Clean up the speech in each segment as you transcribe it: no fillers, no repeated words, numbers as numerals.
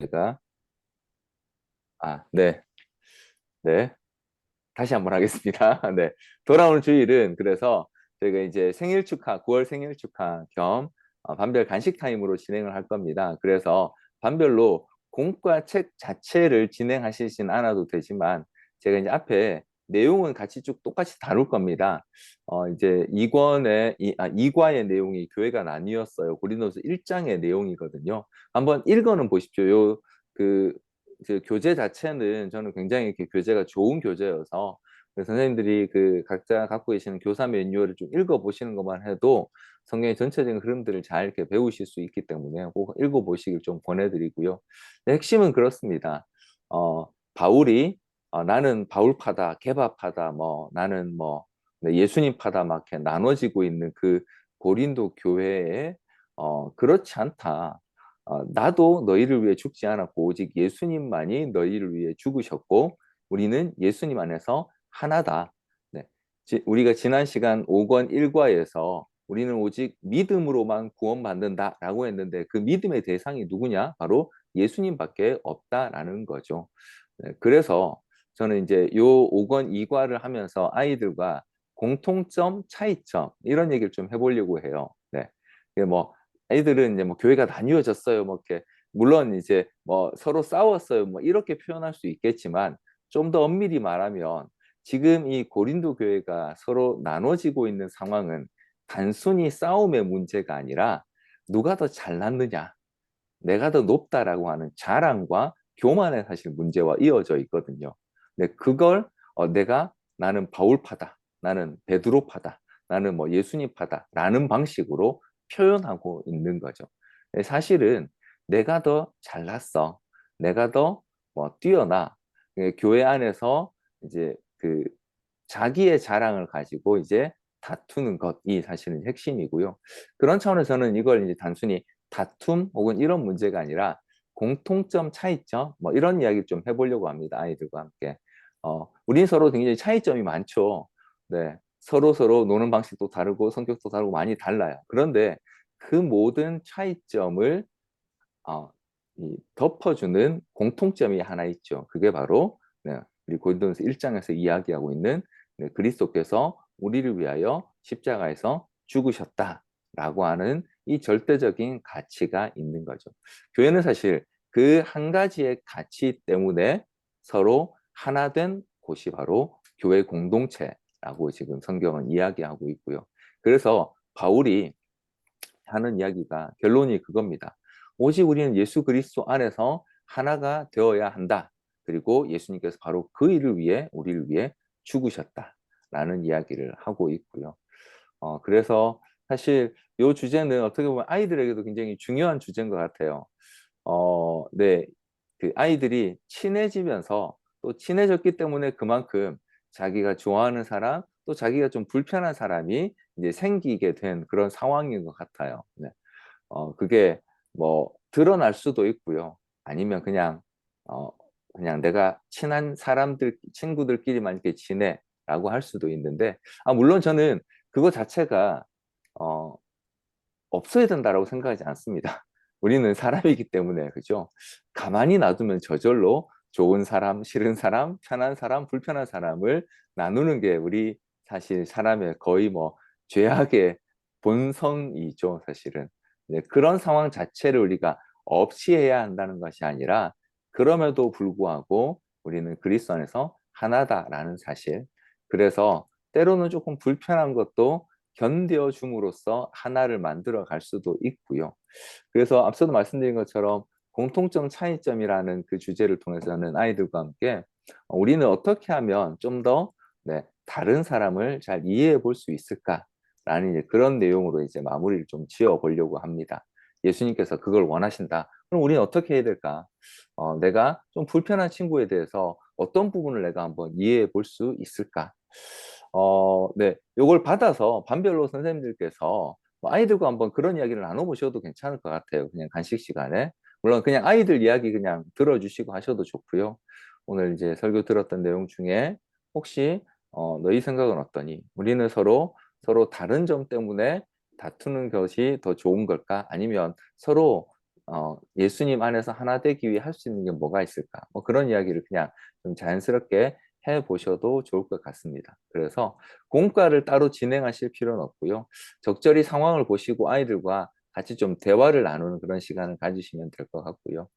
제가 네, 네. 다시 한번 하겠습니다. 네. 돌아오는 주일은 그래서 저희가 이제 생일 축하, 9월 생일 축하 겸 반별 간식 타임으로 진행을 할 겁니다. 그래서 반별로 공과 책 자체를 진행하시진 않아도 되지만 제가 이제 앞에 내용은 같이 쭉 똑같이 다룰 겁니다. 이제 2과의 내용이 교회가 나뉘었어요. 고린도서 1장의 내용이거든요. 한번 읽어는 보십시오. 그, 그 교재 자체는 저는 굉장히 이렇게 교재가 좋은 교재여서 선생님들이 그 각자 갖고 계시는 교사 매뉴얼을 좀 읽어보시는 것만 해도 성경의 전체적인 흐름들을 잘 이렇게 배우실 수 있기 때문에 꼭 읽어보시길 좀 권해드리고요. 핵심은 그렇습니다. 바울이 나는 바울파다, 개바파다, 뭐 나는 뭐 예수님파다 막 이렇게 나눠지고 있는 그 고린도 교회에 그렇지 않다. 나도 너희를 위해 죽지 않았고 오직 예수님만이 너희를 위해 죽으셨고 우리는 예수님 안에서 하나다. 네. 우리가 지난 시간 5권 1과에서 우리는 오직 믿음으로만 구원받는다라고 했는데 그 믿음의 대상이 누구냐? 바로 예수님밖에 없다라는 거죠. 네. 그래서 저는 이제 요 5권 2과를 하면서 아이들과 공통점, 차이점 이런 얘기를 좀 해보려고 해요. 네. 뭐 애들은 이제 뭐 교회가 나뉘어졌어요. 뭐 이렇게 물론 이제 뭐 서로 싸웠어요. 뭐 이렇게 표현할 수 있겠지만 좀 더 엄밀히 말하면 지금 이 고린도 교회가 서로 나눠지고 있는 상황은 단순히 싸움의 문제가 아니라 누가 더 잘났느냐, 내가 더 높다라고 하는 자랑과 교만의 사실 문제와 이어져 있거든요. 근데 그걸 나는 바울파다, 나는 베드로파다, 나는 뭐 예수님파다라는 방식으로 표현하고 있는 거죠. 사실은 내가 더 잘났어, 내가 더 뭐 뛰어나, 교회 안에서 이제 그 자기의 자랑을 가지고 이제 다투는 것이 사실은 핵심이고요. 그런 차원에서는 이걸 이제 단순히 다툼 혹은 이런 문제가 아니라 공통점, 차이점 뭐 이런 이야기를 좀 해보려고 합니다. 아이들과 함께. 우린 서로 굉장히 차이점이 많죠. 네, 서로 노는 방식도 다르고 성격도 다르고 많이 달라요. 그런데 그 모든 차이점을 덮어주는 공통점이 하나 있죠. 그게 바로 네, 우리 고린도전서 1장에서 이야기하고 있는 네, 그리스도께서 우리를 위하여 십자가에서 죽으셨다라고 하는 이 절대적인 가치가 있는 거죠. 교회는 사실 그 한 가지의 가치 때문에 서로 하나 된 곳이 바로 교회 공동체라고 지금 성경은 이야기하고 있고요. 그래서 바울이 하는 이야기가 결론이 그겁니다. 오직 우리는 예수 그리스도 안에서 하나가 되어야 한다. 그리고 예수님께서 바로 그 일을 위해 우리를 위해 죽으셨다라는 이야기를 하고 있고요. 그래서 사실 이 주제는 어떻게 보면 아이들에게도 굉장히 중요한 주제인 것 같아요. 네, 그 아이들이 친해지면서 또 친해졌기 때문에 그만큼 자기가 좋아하는 사람, 또 자기가 좀 불편한 사람이 이제 생기게 된 그런 상황인 것 같아요. 네. 그게 뭐 드러날 수도 있고요. 아니면 어, 그냥 내가 친한 사람들, 친구들끼리만 이렇게 지내라고 할 수도 있는데, 물론 저는 그거 자체가, 어, 없어야 된다라고 생각하지 않습니다. 우리는 사람이기 때문에, 그죠? 가만히 놔두면 저절로 좋은 사람, 싫은 사람, 편한 사람, 불편한 사람을 나누는 게 우리 사실 사람의 거의 뭐 죄악의 본성이죠, 사실은. 네, 그런 상황 자체를 우리가 없이 해야 한다는 것이 아니라 그럼에도 불구하고 우리는 그리스도 안에서 하나다라는 사실. 그래서 때로는 조금 불편한 것도 견뎌 줌으로써 하나를 만들어 갈 수도 있고요. 그래서 앞서도 말씀드린 것처럼 공통점 차이점이라는 그 주제를 통해서는 아이들과 함께 우리는 어떻게 하면 좀 더 다른 사람을 잘 이해해 볼 수 있을까라는 이제 그런 내용으로 이제 마무리를 좀 지어 보려고 합니다. 예수님께서 그걸 원하신다. 그럼 우리는 어떻게 해야 될까? 내가 좀 불편한 친구에 대해서 어떤 부분을 내가 한번 이해해 볼 수 있을까? 네. 요걸 받아서 반별로 선생님들께서 뭐 아이들과 한번 그런 이야기를 나눠보셔도 괜찮을 것 같아요. 그냥 간식 시간에. 물론 그냥 아이들 이야기 그냥 들어주시고 하셔도 좋고요. 오늘 이제 설교 들었던 내용 중에 혹시 너희 생각은 어떠니? 우리는 서로 다른 점 때문에 다투는 것이 더 좋은 걸까? 아니면 서로 예수님 안에서 하나 되기 위해 할 수 있는 게 뭐가 있을까? 뭐 그런 이야기를 그냥 좀 자연스럽게 해 보셔도 좋을 것 같습니다. 그래서 공과를 따로 진행하실 필요는 없고요. 적절히 상황을 보시고 아이들과 같이 좀 대화를 나누는 그런 시간을 가지시면 될 것 같고요.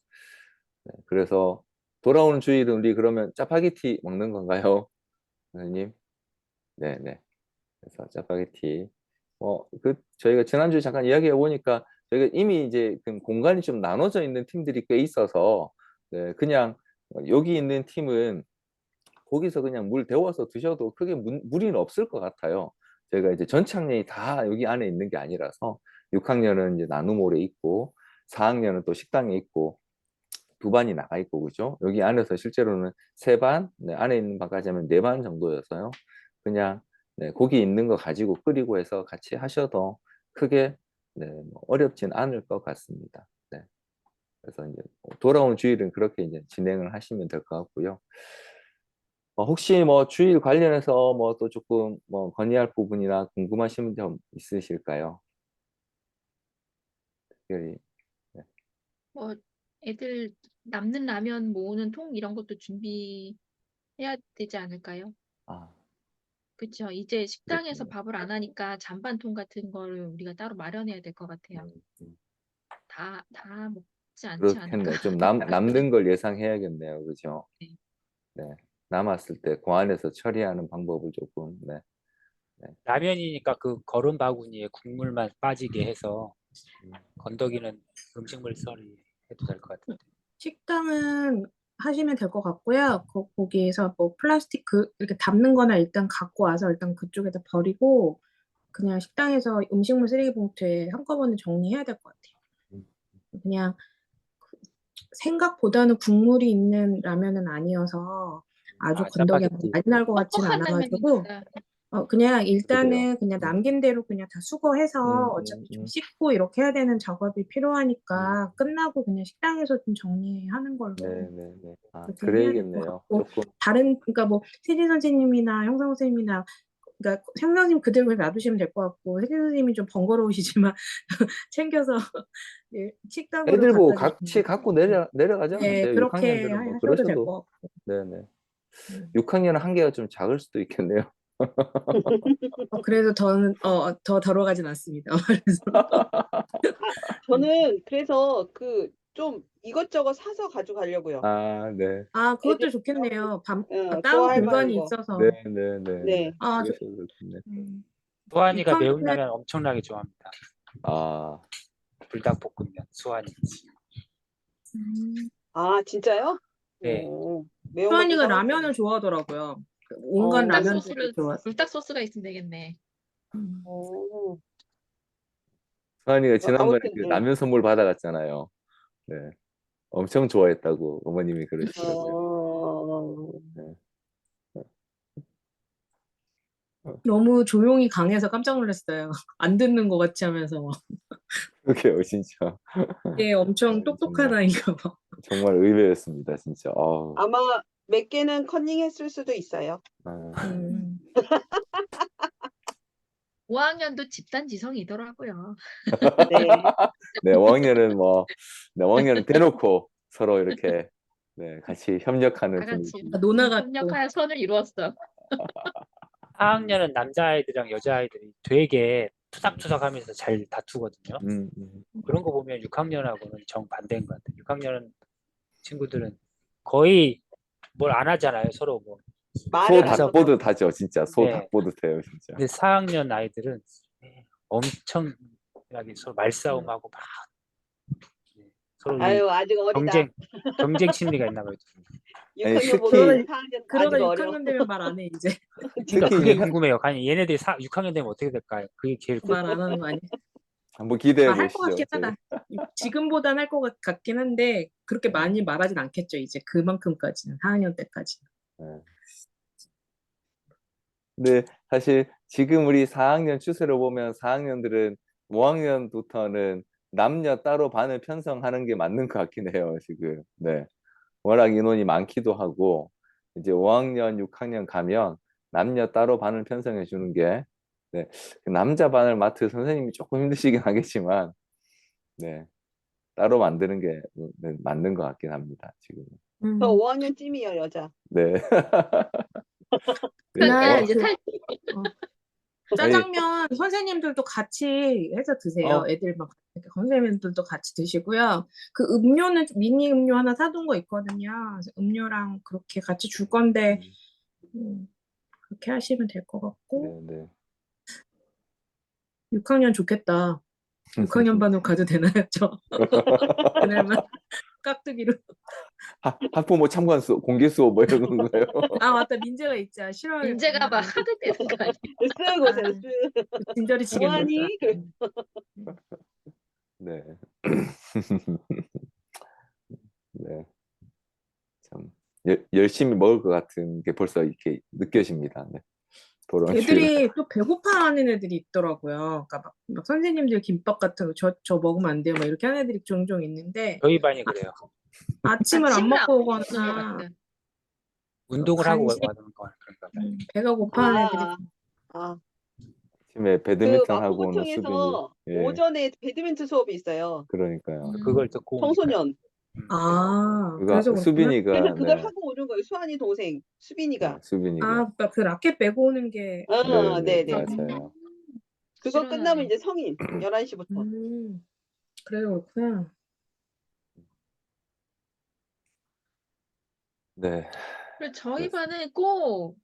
네, 그래서 돌아오는 주일은 우리 그러면 짜파게티 먹는 건가요, 선생님? 네, 네. 그래서 짜파게티. 저희가 지난주에 잠깐 이야기해 보니까 저희가 이미 이제 그 공간이 좀 나눠져 있는 팀들이 꽤 있어서, 네, 그냥 여기 있는 팀은 거기서 그냥 물 데워서 드셔도 크게 무리는 없을 것 같아요. 저희가 이제 전체 학년이 다 여기 안에 있는 게 아니라서 6학년은 이제 나눔홀에 있고 4학년은 또 식당에 있고 두 반이 나가 있고 그죠? 여기 안에서 실제로는 세 반, 네, 안에 있는 반까지 하면 네 반 정도여서요. 그냥 네, 고기 있는 거 가지고 끓이고 해서 같이 하셔도 크게 네, 뭐 어렵진 않을 것 같습니다. 네. 그래서 이제 돌아오는 주일은 그렇게 이제 진행을 하시면 될 것 같고요. 혹시 뭐 주일 관련해서 뭐 또 조금 뭐 건의할 부분이나 궁금하신 점 있으실까요? 특별히. 네. 뭐 애들 남는 라면 모으는 통 이런 것도 준비해야 되지 않을까요? 아, 그쵸. 이제 식당에서 그렇군요. 밥을 안 하니까 잔반통 같은 거를 우리가 따로 마련해야 될 것 같아요. 음, 음. 다 먹지 않지 않을까? 그렇겠네. 좀 남는 걸 예상해야겠네요. 그죠? 네. 네. 남았을 때 고안해서 처리하는 방법을 조금, 네. 네. 라면이니까 그 거른 바구니에 국물만 빠지게 해서 음, 건더기는 음식물 처리해도 될 것 같은데. 식당은 하시면 될 것 같고요. 거기에서 뭐 플라스틱 이렇게 담는 거나 일단 갖고 와서 일단 그쪽에다 버리고 그냥 식당에서 음식물 쓰레기 봉투에 한꺼번에 정리해야 될 것 같아요. 음. 그냥 생각보다는 국물이 있는 라면은 아니어서 아주 건더기가 짜파게티. 많이 날 것 같지는 퍽퍽한 않아가지고 라면이니까. 그냥 그래요. 일단은 그냥 남긴 대로 그냥 다 수거해서 음, 어차피 좀 음. 씻고 이렇게 해야 되는 작업이 음. 필요하니까 끝나고 그냥 식당에서 좀 정리하는 걸로 네, 네, 네. 아, 그렇게 해야 될 것 그래야겠네요. 같고 조금. 그러니까 뭐 세진 선생님이나 형상 선생님이나 그러니까 선생님 그대로 놔두시면 될 것 같고 세진 선생님이 좀 번거로우시지만 챙겨서 네, 식당으로 애들 보고 갖다 같이 주시면 갖고 내려가자면 네 돼요. 그렇게 6학년들은 뭐 하셔도 될 그러셔도. 것 같고 네네. 음. 6학년은 한계가 좀 작을 수도 있겠네요. 그래도 더 들어가진 않습니다. 그래서 저는 그래서 그 좀 이것저것 사서 가져가려고요. 아, 네. 애들 그것도 좋겠네요. 따로 좋아할 만한 공간이 거. 네, 있어서 네, 네, 네. 네. 그러셔도 좋겠네. 음, 수환이가 매운 6학년은 라면 엄청나게 좋아합니다. 아, 불닭볶음면 수환이. 아, 진짜요? 네. 매운 것도 수환이가 사갈게요. 라면을 좋아하더라고요. 온갖 어, 불닭 라면들을 소스를 좋아. 불닭 소스가 있으면 되겠네. 어, 수환이가 지난번에 아무튼, 그 라면 선물 받아갔잖아요. 네. 엄청 좋아했다고 어머님이 그러시더라고요. 어, 네. 너무 조용히 강해서 깜짝 놀랐어요. 안 듣는 것 같이 하면서 막. 그게요, 진짜. 얘 엄청 똑똑한 정말, 아이가 막. 정말 의외였습니다, 진짜. 아우, 아마 몇 개는 컨닝했을 수도 있어요. 아, 음. 5학년도 집단 지성이더라고요. 네. 네, 5학년은 뭐, 네, 5학년은 대놓고 서로 이렇게, 네, 같이 협력하는 다 같이 분위기. 노나가 또 협력하여 선을 이루었어. 4학년은 남자아이들이랑 여자아이들이 되게 투닥투닥하면서 잘 다투거든요. 음, 음. 그런 거 보면 6학년하고는 정반대인 것 같아요. 6학년은 친구들은 거의 뭘 안 하잖아요. 서로 뭐. 소 말을 안 그래서 섞어. 닭보듯하죠, 진짜. 소 네. 닭보듯해요, 진짜. 근데 4학년 아이들은 엄청나게 서로 말싸움하고 막 서로 이 아유, 아직 어리다. 경쟁 심리가 있나 봐요. 아니, 6학년보다는 4학년 그러다 아직 어려. 6학년 되면 말 안 해 이제. 그러니까 특히 그게 이제 궁금해요. 아니 얘네들이 6학년 되면 어떻게 될까요? 그게 제일 말 안 하는 거 아니야? 한번 기대해 말할 것 보시죠, 같긴 저희. 하다. 지금보단 할 것 같긴 한데 그렇게 네. 많이 말하진 않겠죠. 이제 그만큼까지는 4학년 때까지는. 네. 근데 사실 지금 우리 4학년 추세로 보면 4학년들은 5학년부터는 남녀 따로 반을 편성하는 게 맞는 것 같긴 해요, 지금. 네. 워낙 인원이 많기도 하고, 이제 5학년, 6학년 가면 남녀 따로 반을 편성해 주는 게, 네. 그 남자 반을 맡을 선생님이 조금 힘드시긴 하겠지만, 네. 따로 만드는 게 맞는 것 같긴 합니다. 지금. 저 음, 5학년 찜이요, 여자. 네. 네. 그러니까 그날 이제 그 살 아니, 짜장면 선생님들도 같이 해서 드세요. 어, 애들 막 선생님들도 같이 드시고요. 그 음료는 미니 음료 하나 사둔 거 있거든요. 그래서 음료랑 그렇게 같이 줄 건데 그렇게 하시면 될 것 네, 같고 네. 6학년 좋겠다. 6학년 반으로 가도 되나요? 저 그날만 깍두기로. 학부모 참관 수업, 공개 수업 뭐 이런 건가요? 아 맞다 민재가 있지. 7월 민재가 막 하드 되는 거 아니야? 쓱 오세요, 쓱. 진저리 치겠네. 뭐하니? 네. 네. 참 열심히 먹을 것 같은 게 벌써 이렇게 느껴집니다. 네. 돌아온 주일. 애들이 또 배고파하는 애들이 있더라고요. 그러니까 막 선생님들 김밥 같은 거 저 먹으면 안 돼요. 막 이렇게 하는 애들이 종종 있는데 저희 반이 그래요. 아침을 안 아침을 안 먹고 먹는 것 오거나 같아. 운동을 하고 간식 가는 거 그런가 봐요. 배가 고파하는 애들이 아, 아. 아침에 그 배드민턴 하고 오는 수빈이. 마포구청에서 예, 오전에 배드민턴 수업이 있어요. 그러니까요. 그걸 듣고 오니까. 청소년. 그래서 그렇구나. 그래서 수빈이가 그걸 네, 하고 오는 거예요. 수환이 동생, 네, 수빈이가. 수빈이가 그러니까 그 라켓 메고 오는 게 아, 네, 네네. 맞아요. 그거 끝나면 실현하네. 이제 성인, 11시부터. 그래서 그렇구나. 네. 그리고 저희 반은 꼭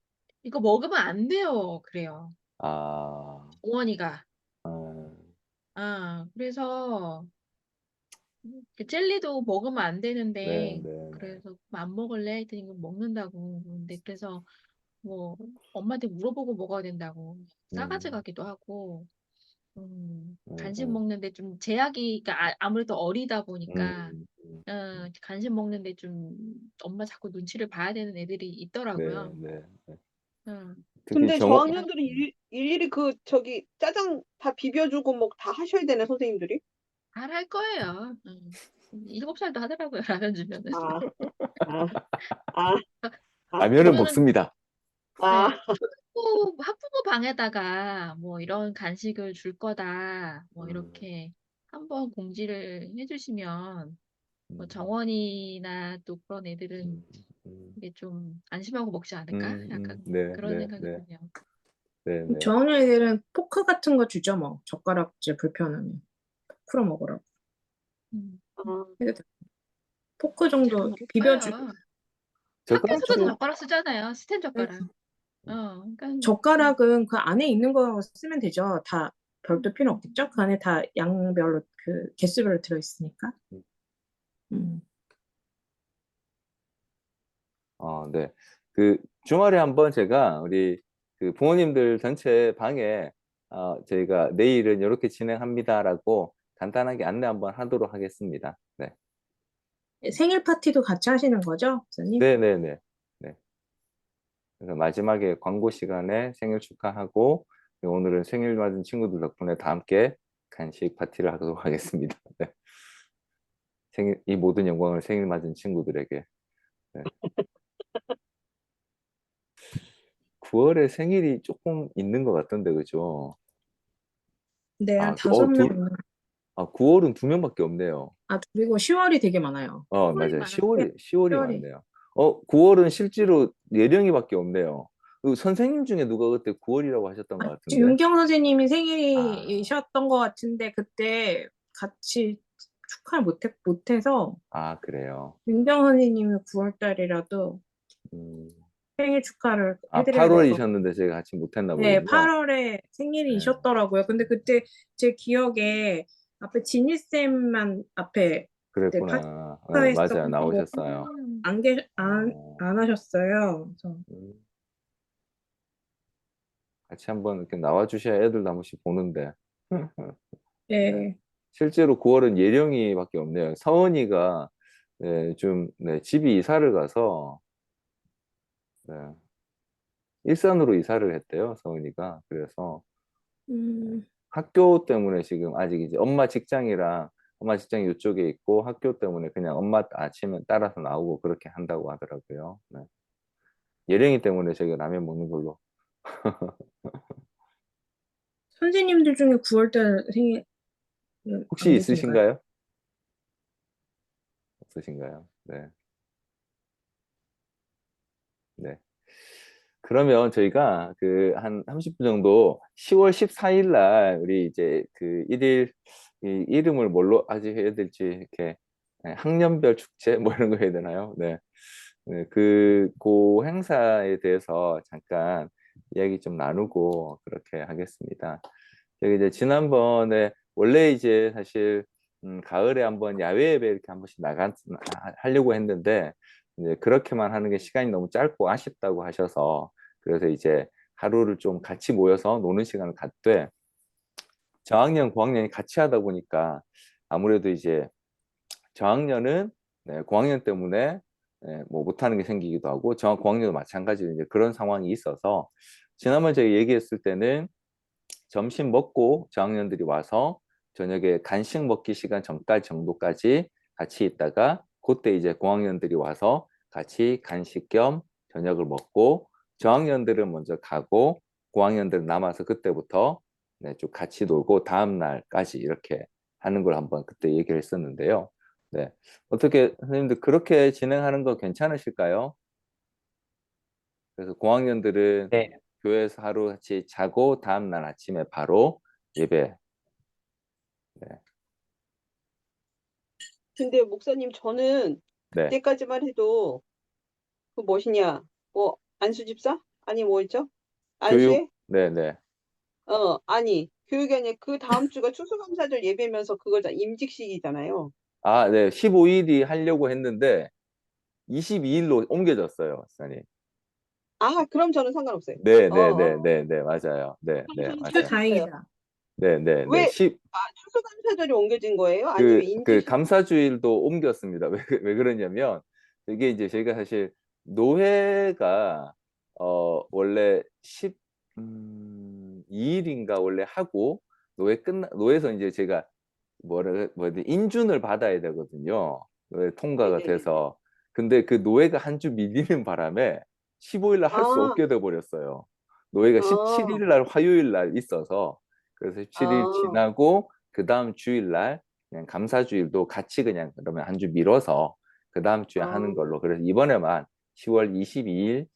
이거 먹으면 안 돼요. 그래요. 아, 오원이가. 아, 그래서 그 젤리도 먹으면 안 네, 되는데 네, 그래서 안 먹을래 했더니 이거 먹는다고. 근데 그래서 뭐 엄마한테 물어보고 먹어야 된다고 싸가지 음, 가기도 하고 음, 간식 음, 먹는데 좀 제약이 그러니까 아무래도 어리다 보니까 음, 간식 먹는데 좀 엄마 자꾸 눈치를 봐야 되는 애들이 네, 있더라고요. 네, 네. 음, 특히 근데 정호, 저학년들은 일일이 짜장 다 비벼주고 뭐 다 하셔야 되네, 선생님들이? 잘할 거예요. 7살도 하더라고요. 라면 주면은. 아, 아, 아, 아, 라면은 보면은 먹습니다. 아, 네, 학부모 방에다가 뭐 이런 간식을 줄 거다 뭐 음, 이렇게 한번 공지를 해주시면 뭐 음, 정원이나 또 그런 애들은 음, 음, 이게 좀 안심하고 먹지 않을까? 약간 네, 그런 네, 생각이 네, 드네요. 네, 네. 저학년 애들은 포크 같은 거 주죠 뭐. 젓가락질 불편하면 풀어 먹으라고. 음, 아. 해도 돼. 포크 정도 잘 이렇게 먹을 비벼주. 거예요. 젓가락 학교에서도 주고, 젓가락 쓰잖아요. 스텐 젓가락. 그러니까 젓가락은 그 안에 있는 거 쓰면 되죠. 다 별도 필요 없겠죠? 그 안에 다 양별로 그 개수별로 들어있으니까. 음. 네. 그 주말에 한번 제가 우리 그 부모님들 전체 방에 저희가 내일은 이렇게 진행합니다라고 간단하게 안내 한번 하도록 하겠습니다. 네. 생일 파티도 같이 하시는 거죠, 목사님? 네, 네, 네. 네. 그래서 마지막에 광고 시간에 생일 축하하고 오늘은 생일 맞은 친구들 덕분에 다 함께 간식 파티를 하도록 하겠습니다. 네. 이 모든 영광을 생일 맞은 친구들에게. 네. 9월에 생일이 조금 있는 것 같던데, 그죠? 네, 한 아, 5명. 9월은 2명밖에 없네요. 그리고 10월이 되게 많아요. 시골이 맞아요. 많아. 10월이 10월이. 많네요. 9월은 실제로 4명이밖에 없네요. 선생님 중에 누가 그때 9월이라고 하셨던 것 같은데. 윤경 선생님이 아, 생일이셨던 것 같은데 그때 같이 축하를 못해서 그래요. 윤경 선생님은 9월 달이라도 음, 생일 축하를 해드려야 될 것 같아요. 8월이셨는데 제가 같이 못했나 네, 보군요. 8월에 네, 생일이셨더라고요. 근데 그때 제 기억에 앞에 지니쌤만 앞에 그때 그랬구나. 네, 맞아요. 파스타했었고 나오셨어요. 어, 안 하셨어요. 그래서 음, 같이 한번 이렇게 나와주셔야 애들도 한 번씩 보는데. 네. 네, 실제로 9월은 예령이밖에 없네요. 서원이가 네, 좀 집이 이사를 가서 네, 일산으로 이사를 했대요. 서원이가. 그래서 음, 학교 때문에 지금 아직 이제 엄마 직장이 이쪽에 있고 학교 때문에 그냥 엄마 아침에 따라서 나오고 그렇게 한다고 하더라고요. 네. 예령이 때문에 저희가 라면 먹는 걸로. 선생님들 중에 9월 달 생일 혹시 안 계신가요? 있으신가요? 없으신가요? 네. 네. 그러면 저희가 그 한 30분 정도 10월 14일 날 우리 이제 그 일일 이 이름을 뭘로 아직 해야 될지 이렇게 학년별 축제 뭐 이런 거 해야 되나요? 네. 네, 그 행사에 대해서 잠깐 이야기 좀 나누고 그렇게 하겠습니다. 저기 이제 지난번에 원래 이제 사실 가을에 한번 야외 예배 이렇게 한 번씩 하려고 했는데 이제 그렇게만 하는 게 시간이 너무 짧고 아쉽다고 하셔서 그래서 이제 하루를 좀 같이 모여서 노는 시간을 갖되 저학년, 고학년이 같이 하다 보니까 아무래도 이제 저학년은 네, 고학년 때문에 뭐 못하는 게 생기기도 하고 고학년도 마찬가지로 이제 그런 상황이 있어서 지난번에 제가 얘기했을 때는 점심 먹고 저학년들이 와서 저녁에 간식 먹기 시간 전까지 정도까지 같이 있다가 그때 이제 고학년들이 와서 같이 간식 겸 저녁을 먹고 저학년들은 먼저 가고 고학년들은 남아서 그때부터 네, 좀 같이 놀고 다음 날까지 이렇게 하는 걸 한번 그때 얘기를 했었는데요. 네, 어떻게 선생님들 그렇게 진행하는 거 괜찮으실까요? 그래서 고학년들은 네. 교회에서 하루 같이 자고 다음 날 아침에 바로 예배. 네. 근데 목사님 저는 네. 그때까지만 해도 그 무엇이냐 뭐 안수 집사? 아니 뭐였죠? 교육. 안수회? 네, 네. 아니 교육이 아니라 그 다음 주가 추수감사절 예배면서 그걸 다 임직식이잖아요. 아, 네. 15일이 하려고 했는데 22일로 옮겨졌어요, 목사님. 아 그럼 저는 상관없어요. 네, 네, 네, 네, 네, 맞아요. 네, 그럼 네, 저는 진짜 맞아요. 상관없어요. 다행이다. 네, 네, 네. 왜 추수감사절이 옮겨진 거예요? 아니면 그 임직식? 감사주일도 옮겼습니다. 왜 그러냐면 이게 이제 저희가 사실 노회가 원래 12일인가 원래 하고 노회에서 이제 제가 인준을 받아야 되거든요. 노회 통과가 네네네. 돼서. 근데 그 노회가 한 주 밀리는 바람에 15일 날 할 수 아, 없게 돼 버렸어요. 노회가 아, 17일 날 화요일 날 있어서 그래서 17일 아, 지나고 그 다음 주일 날 그냥 감사주일도 같이 그냥 그러면 한 주 미뤄서 그 다음 주에 아. 하는 걸로. 그래서 이번에만 10월 22일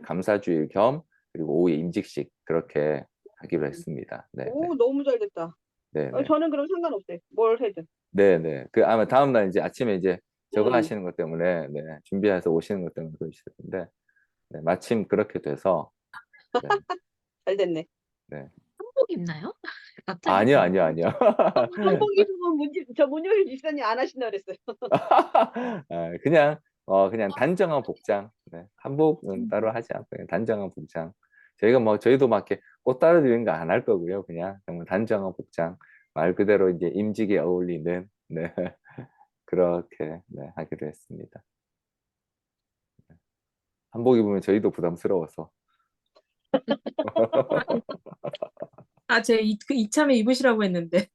감사주일 겸 그리고 오후에 임직식 그렇게 하기로 했습니다. 네, 네, 오, 너무 잘 됐다. 네, 네, 저는 그럼 상관없어요. 뭘 해든. 네, 네. 그 아마 다음 날 이제 아침에 이제 저거 음, 하시는 것 때문에 네, 준비해서 오시는 것 때문에 그러실 텐데 네, 마침 그렇게 돼서 네, 잘 됐네. 네. 한복 입나요? 갑자기 아니요, 아니요, 궁금해서. 아니요. 한복 입으면 문효일 집사님 안 하신다 그랬어요. 그냥 단정한 복장. 네, 한복은 따로 하지 않고 그냥 단정한 복장. 저희도 막 이렇게 꽃 따르는 거 안 할 거고요. 그냥 정말 단정한 복장. 말 그대로 이제 임직에 어울리는 네, 그렇게 네, 하기로 했습니다. 한복 입으면 저희도 부담스러워서. 그 이참에 입으시라고 했는데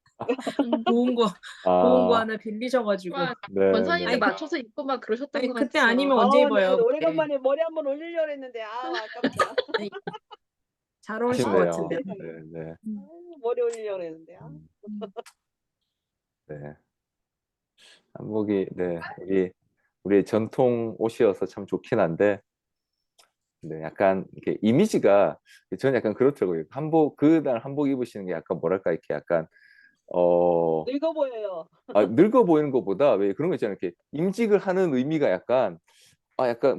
좋은 거 아, 하나 빌리셔가지고. 와, 네, 권사님이 네. 맞춰서 입고 막 그러셨던 아니 것 그때 같아서. 아니면 언제 나 입어요? 그래도 그때. 오래간만에 머리 한번 올리려고 했는데, 아깝다. 아니, 잘 어울리실 것 아쉽네요. 같은데. 네, 네. 머리 올리려고 했는데, 네. 한복이 네, 우리 전통 옷이어서 참 좋긴 한데 네, 약간 이렇게 이미지가 저는 약간 그렇더라고요. 그날 한복 입으시는 게 약간 뭐랄까 이렇게 약간 어 늙어 보여요. 늙어 보이는 것보다 왜 그런 거 있잖아요. 이렇게 임직을 하는 의미가 약간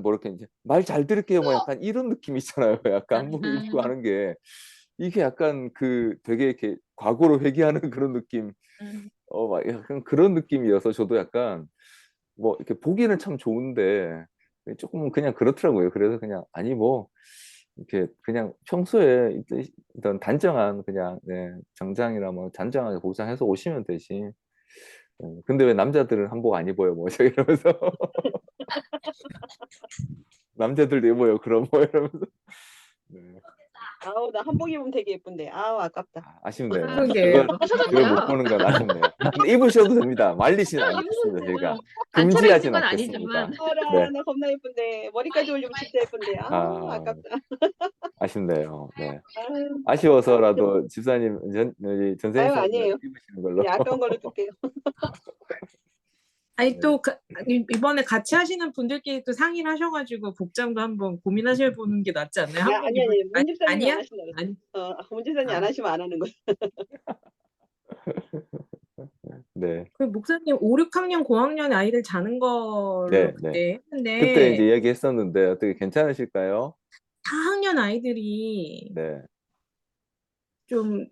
뭐 이렇게 이제 말 잘 들을게요 뭐 약간 이런 느낌이 있잖아요. 약간 한복 입고 하는 게 이게 약간 되게 이렇게 과거로 회귀하는 그런 느낌. 막 약간 그런 느낌이어서 저도 약간 뭐 이렇게 보기는 참 좋은데 조금 그냥 그렇더라고요. 그래서 그냥 아니 뭐 이렇게 그냥 평소에 있던 단정한 그냥 네, 정장이나 뭐 단정하게 복장해서 오시면 되지. 근데 왜 남자들은 한복 안 입어요? 뭐 제가 이러면서 남자들도 입어요. 그럼 뭐 이러면서 네. 아우, 나 한복 입으면 되게 예쁜데. 아우, 아깝다. 아쉽네요. 그러게요. 그걸 못 보는 건 아쉽네요. 근데 입으셔도 됩니다. 말리진 않겠습니다. 저희가 안 차려입는 금지하진 건 않겠습니다. 아니지만. 어라, 네. 나 겁나 예쁜데. 머리까지 올리면 진짜 예쁜데. 아우, 아, 아깝다. 아쉽네요. 네. 아유, 아쉬워서라도 집사님 우리 전생님 아유, 아니에요. 입으시는 걸로. 아까운 걸로 둘게요. 아니 이번에 같이 하시는 분들끼리 또 상의를 하셔가지고 복장도 한번 고민하셔 보는 게 낫지 않나요? 야, 한복 아니, 입을 문 집사님이 안 아니야? 하신다 그랬어. 아니. 문 집사님이 안 아. 하시면 안 하는 거야. 네. 그 목사님 5, 6학년 고학년 아이들 자는 걸로 네, 그때 그때 했는데 이제 이야기했었는데 어떻게 괜찮으실까요? 4학년 아이들이 네. 좀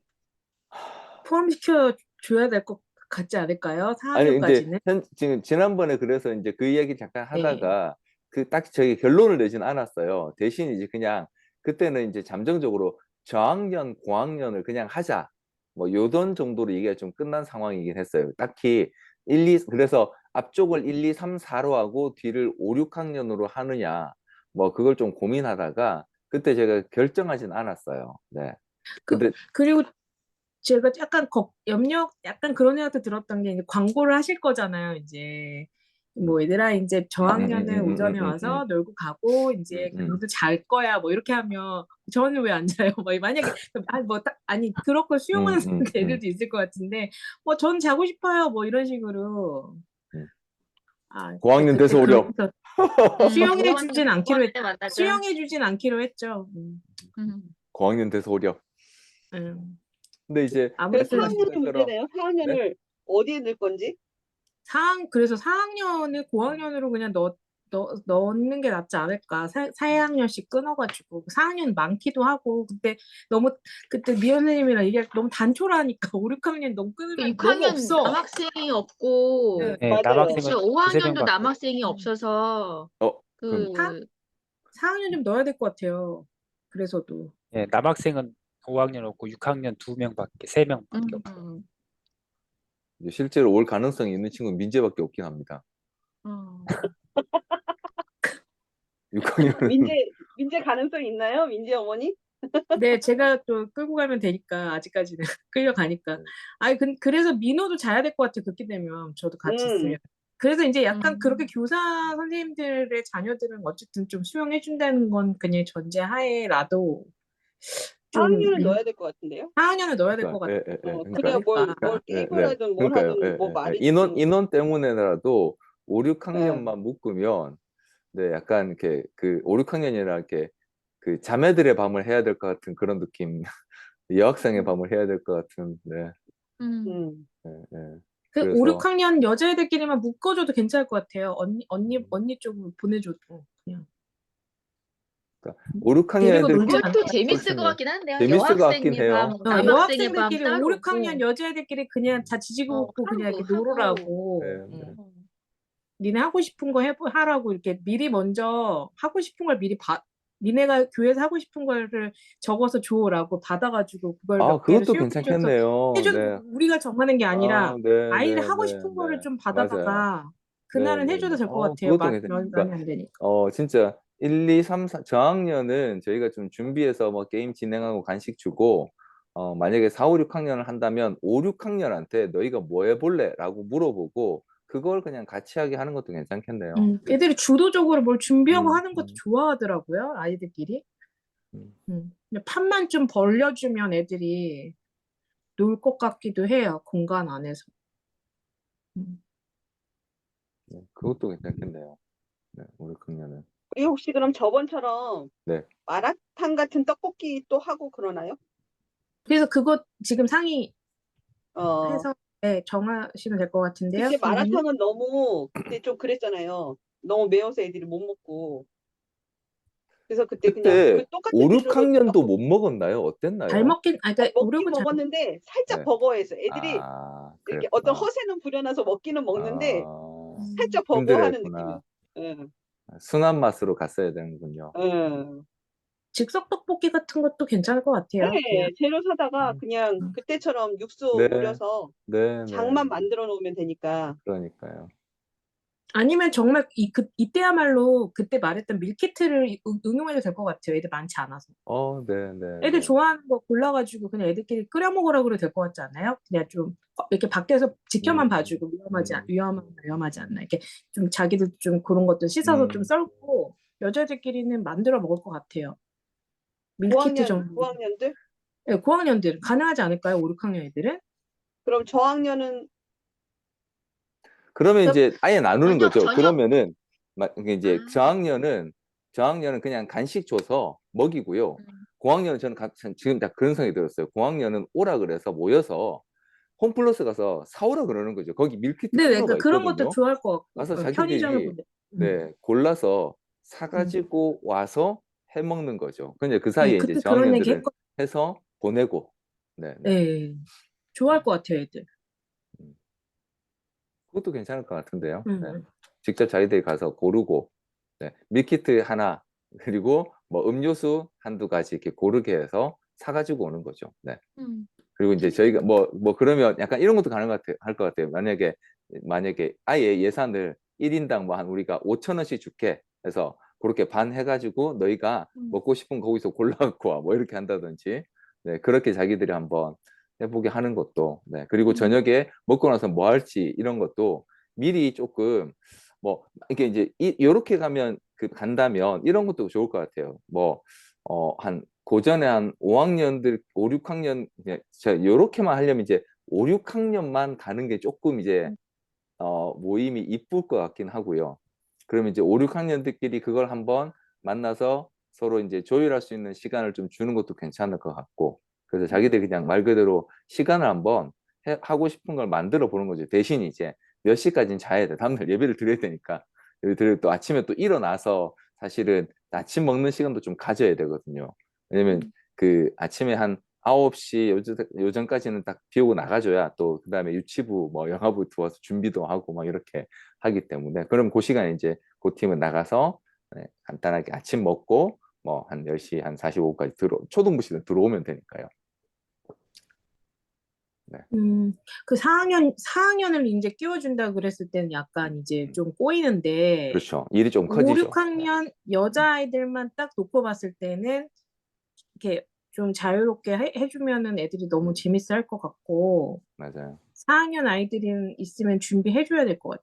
포함시켜 줘야 될 것 같지 않을까요? 아니 이제 4학년까지는. 지금 지난번에 그래서 이제 그 이야기 잠깐 네. 하다가 그 딱 저희 결론을 내진 않았어요. 대신 이제 그냥 그때는 이제 잠정적으로 저학년, 고학년을 그냥 하자. 뭐 요던 정도로 얘기가 좀 끝난 상황이긴 했어요. 딱히 1, 2 그래서 앞쪽을 1, 2, 3, 4로 하고 뒤를 5, 6학년으로 하느냐. 뭐 그걸 좀 고민하다가 그때 제가 결정하진 않았어요. 네. 근데 그리고 제가 약간 약간 그런 생각도 들었던 게 이제 광고를 하실 거잖아요. 이제 뭐 얘들아 이제 저학년은 오전에 와서 놀고 가고 이제 너도 잘 거야 뭐 이렇게 하면 저는 왜 안 자요? 뭐 만약에 아니 그렇고 수용하는 애들도 있을 것 같은데 뭐 전 자고 싶어요 뭐 이런 식으로 고학년 돼서 오렴. 수용해주진 않기로 때 만나자. 수용해주진 않기로 했죠. 고학년 돼서 오렴. 근데 이제 아무튼 4학년이 문제네요. 4학년을 어디에 넣을 건지. 그래서 4학년을 고학년으로 그냥 넣는 게 낫지 않을까. 4학년씩 끊어가지고 4학년 많기도 하고 그때 미연 선생님이랑 얘기할 때 너무 단촐하니까 5, 6학년 너무 끊으면 너무 6학년 없어. 남학생이 없고 네. 네, 맞아요. 남학생은 5학년도 2-3명밖에. 남학생이 없어서 그럼 4학년 좀 넣어야 될 것 같아요. 그래서도. 네, 남학생은 5학년 없고 6학년 2명밖에 3명밖에 없고. 이제 실제로 올 가능성이 있는 친구는 민재밖에 없긴 합니다. 6학년 민재 가능성 있나요? 민재 어머니? 네, 제가 또 끌고 가면 되니까 아직까지는 끌려가니까. 아니 그래서 민호도 자야 될 것 같아요. 그렇게 되면 저도 같이 있으면. 그래서 이제 약간 그렇게 교사 선생님들의 자녀들은 어쨌든 좀 수용해 준다는 건 그냥 전제하에라도 좀 4학년을 넣어야 될 것 같은데요. 4학년을 넣어야 될 것 그러니까, 같아요. 그래야 뭘 네, 게임을 하든 뭘 그러니까요. 하든 뭐 말이 인원 때문에라도 5, 6학년만 묶으면 네, 약간 이렇게 그 5, 6학년이라 이렇게 그 자매들의 밤을 해야 될 것 같은 그런 느낌. 여학생의 밤을 해야 될 것 같은. 네. 그 5, 그래서 6학년 여자애들끼리만 묶어줘도 괜찮을 것 같아요. 언니 쪽으로 보내줘도 그냥. 5, 6학년 데리고 애들 놀지 그것도 않을까? 재밌을 것 같긴 한데요. 재밌을 것 같긴 여학생의 해요. 밤, 남학생의 밤 여학생들끼리 따로 5, 있고. 6학년 여자애들끼리 그냥 다 지지고 볶고 그냥 이렇게 하고. 놀으라고. 네. 니네 하고 싶은 거 하라고 이렇게 미리 먼저 하고 싶은 걸 미리 니네가 교회에서 하고 싶은 거를 적어서 줘라고 받아가지고 그걸 몇 개를 그것도 수용해줘서 괜찮겠네요. 해줘도 네. 우리가 정하는 게 아니라 네, 아이들이 네, 하고 네, 싶은 네. 거를 좀 맞아요. 받아다가 그날은 해줘도 될 것 같아요. 그것도 괜찮아요. 많이 안 되니까. 진짜 1, 2, 3, 4 저학년은 저희가 좀 준비해서 뭐 게임 진행하고 간식 주고 만약에 4, 5, 6학년을 한다면 5, 6학년한테 너희가 뭐 해볼래? 라고 물어보고 그걸 그냥 같이 하게 하는 것도 괜찮겠네요. 애들이 주도적으로 뭘 준비하고 하는 것도 좋아하더라고요. 아이들끼리. 근데 판만 좀 벌려주면 애들이 놀 것 같기도 해요. 공간 안에서. 네, 그것도 괜찮겠네요. 네, 5, 6학년은. 그리고 혹시 그럼 저번처럼 네. 마라탕 같은 떡볶이 또 하고 그러나요? 그래서 그거 지금 상의 어, 해서 정하시면 될 것 같은데요. 그때 선생님? 마라탕은 너무 그때 좀 그랬잖아요. 너무 매워서 애들이 못 먹고. 그래서 그때 그냥 그때 그 똑같은 5, 재료로 6학년도 못 먹었나요? 어땠나요? 잘 먹긴, 그러니까 먹긴 오력은 잘 먹었는데 살짝 네. 버거해서 애들이 이렇게 어떤 그랬구나. 허세는 부려놔서 먹기는 먹는데 살짝 버거워하는 느낌이에요. 힘들었구나. 순한 맛으로 갔어야 되는군요. 즉석 떡볶이 같은 것도 괜찮을 것 같아요. 네, 재료 사다가 그냥 그때처럼 육수 네. 우려서 네, 장만 만들어 놓으면 되니까. 그러니까요. 아니면 정말 이때야말로 그때 말했던 밀키트를 응용해도 될 것 같아요. 애들 많지 않아서. 네. 애들 좋아하는 거 골라가지고 그냥 애들끼리 끓여 먹으라고 그래도 될 것 같지 않아요? 그냥 좀 이렇게 밖에서 지켜만 봐주고 위험하지 않나. 이렇게 좀 자기들 좀 그런 것들 씻어서 좀 썰고 여자애들끼리는 만들어 먹을 것 같아요. 밀키트 정도. 9학년들? 네, 고학년들 가능하지 않을까요? 5, 6학년 애들은? 그럼 저학년은 그러면 이제 아예 나누는 저녁, 거죠. 저녁. 그러면은 이게 이제 아. 저학년은 그냥 간식 줘서 먹이고요. 음. 고학년은 저는 지금 다 그런 생각이 들었어요. 고학년은 오라 그래서 모여서 홈플러스 가서 사오라 그러는 거죠. 거기 밀키트 네, 코너가 그러니까 그런 것도 있거든요. 좋아할 것 같고 가서 편의점에 자기들이 보내. 네, 골라서 사가지고 와서 해 먹는 거죠. 근데 그 네, 사이에 이제 그때 그런 얘기 저학년들은 했거. 해서 보내고, 네, 네. 네, 좋아할 것 같아요, 애들. 그것도 괜찮을 것 같은데요. 네. 음. 직접 자기들이 가서 고르고, 네. 밀키트 하나, 그리고 뭐 음료수 한두 가지 이렇게 고르게 해서 사가지고 오는 거죠. 네. 그리고 이제 저희가 뭐 그러면 약간 이런 것도 가능할 것 같아요. 만약에 아예 예산을 1인당 뭐 한 우리가 5,000원씩 줄게 해서 그렇게 반 해가지고 너희가 먹고 싶은 거 거기서 골라갖고 와. 뭐 이렇게 한다든지. 네. 그렇게 자기들이 한번 해보게 하는 것도. 네. 그리고 저녁에 먹고 나서 뭐 할지 이런 것도 미리 조금 뭐 이게 이제 요렇게 간다면 이런 것도 좋을 것 같아요. 뭐 한 고전에 한 5학년들, 5, 6학년, 요렇게만 하려면 이제 5, 6학년만 가는 게 조금 이제, 모임이 이쁠 것 같긴 하고요. 그러면 이제 5, 6학년들끼리 그걸 한번 만나서 서로 이제 조율할 수 있는 시간을 좀 주는 것도 괜찮을 것 같고, 그래서 자기들이 그냥 말 그대로 시간을 한번 하고 싶은 걸 만들어 보는 거죠. 대신 이제 몇 시까지는 자야 돼. 다음날 예배를 드려야 되니까. 예배 드리고 또 아침에 또 일어나서 사실은 아침 먹는 시간도 좀 가져야 되거든요. 왜냐면 그 아침에 한 9시 요전까지는 딱 비우고 나가줘야 또 그다음에 유치부 뭐 영화부 들어와서 준비도 하고 막 이렇게 하기 때문에 그럼 그 시간에 이제 그 팀은 나가서 네, 간단하게 아침 먹고 뭐 한 10시 한 45분까지 초등부실은 들어오면 되니까요. 네. 그 4학년을 이제 끼워준다 그랬을 때는 약간 이제 좀 꼬이는데 그렇죠. 일이 좀 5, 커지죠. 6학년 여자아이들만 딱 놓고 봤을 때는 이렇게 좀 자유롭게 해주면은 애들이 너무 재밌어 할 것 같고 맞아요. 4학년 아이들은 있으면 준비해줘야 될 것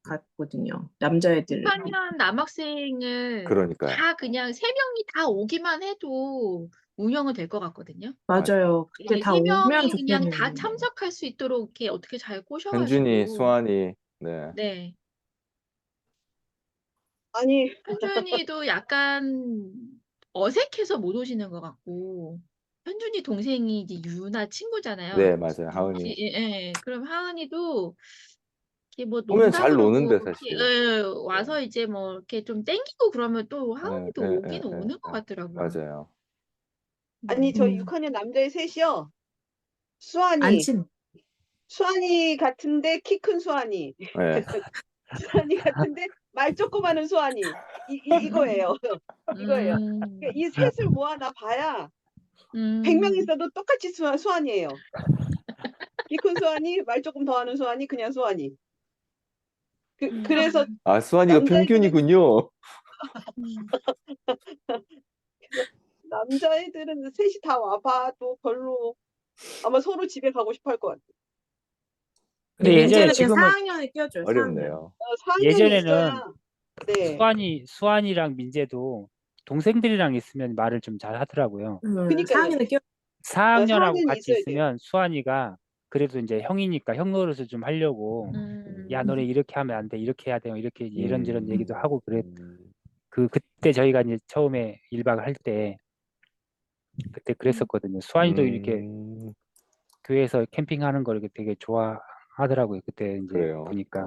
같거든요. 남자애들. 6학년 남학생을 그러니까요. 다 그냥 3명이 다 오기만 해도 운영은 될 것 같거든요. 맞아요. 그때 이제 다 3명이 오면 그냥 다 좋겠는데. 참석할 수 있도록 이렇게 어떻게 잘 현준이, 꼬셔가지고. 수환이, 네. 네. 아니, 현준이도 약간 어색해서 못 오시는 것 같고, 현준이 동생이 이제 유나 친구잖아요. 네, 맞아요. 하은이. 예. 그럼 하은이도 이렇게 뭐 오면 논다 잘 그러고 노는데 이렇게 사실. 예, 와서 이제 뭐 이렇게 좀 땡기고 그러면 또 네, 하은이도 네, 오긴 네, 네, 오는 것 네. 같더라고요. 맞아요. 아니, 저 음. 6학년 남자애 셋이요. 안 수환이, 친. 수환이 같은데 키 큰 수환이, 네. 수환이 같은데 말 조금 하는 수환이. 이거예요. 이거예요. 음, 이 셋을 모아놔 봐야 100명 음, 있어도 똑같이 수환이에요. 키 큰 수환이, 말 조금 더 하는 수환이, 그냥 수환이. 그래서 아, 수환이가 남자애들은, 평균이군요. 음. 그래서 남자애들은 셋이 다 와봐도 별로 아마 서로 집에 가고 싶어 할 것 같아요. 근데 네. 예전에 문제는 그냥 지금은 4학년에 끼워줘요. 4학년. 어렵네요. 4학년이 예전에는 있어야, 네. 수환이랑 민재도 동생들이랑 있으면 말을 좀 잘 하더라고요. 그니까요. 4학년에 끼워. 4학년하고 4학년이 같이 있어야 돼요. 있으면 수환이가 그래도 이제 형이니까 형 노릇을 좀 하려고 야 너네 이렇게 하면 안 돼 이렇게 해야 돼 이렇게 이런저런 얘기도 하고 그래. 그때 저희가 이제 처음에 1박을 할 때 그때 그랬었거든요. 수환이도 이렇게 교회에서 캠핑하는 걸 이렇게 되게 좋아하더라고요. 그때 이제 그래요. 보니까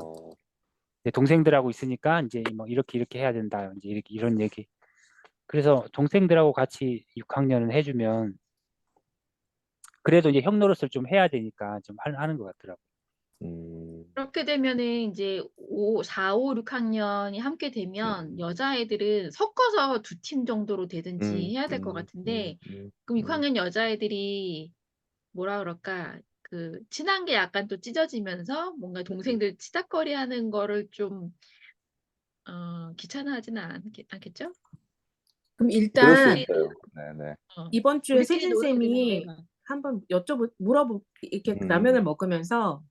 이제 동생들하고 있으니까 이제 뭐 이렇게 해야 된다 이제 이렇게 이런 얘기. 그래서 동생들하고 같이 6학년은 해주면 그래도 이제 형 노릇을 좀 해야 되니까 좀 하는 것 같더라고요. 그렇게 되면은 이제 4, 5, 6학년이 함께 되면 여자애들은 섞어서 2팀 정도로 되든지 해야 될 것 같은데, 그럼 6학년 여자애들이 뭐라 그럴까, 그 친한 게 약간 또 찢어지면서 뭔가 동생들 치닥거리 하는 거를 좀 귀찮아하지는 않겠죠? 그럼 그럴 수 일단 있어요. 네네. 이번 주에 우리끼리 세진 놀아야 쌤이 되는데. 한번 이렇게 음. 라면을 먹으면서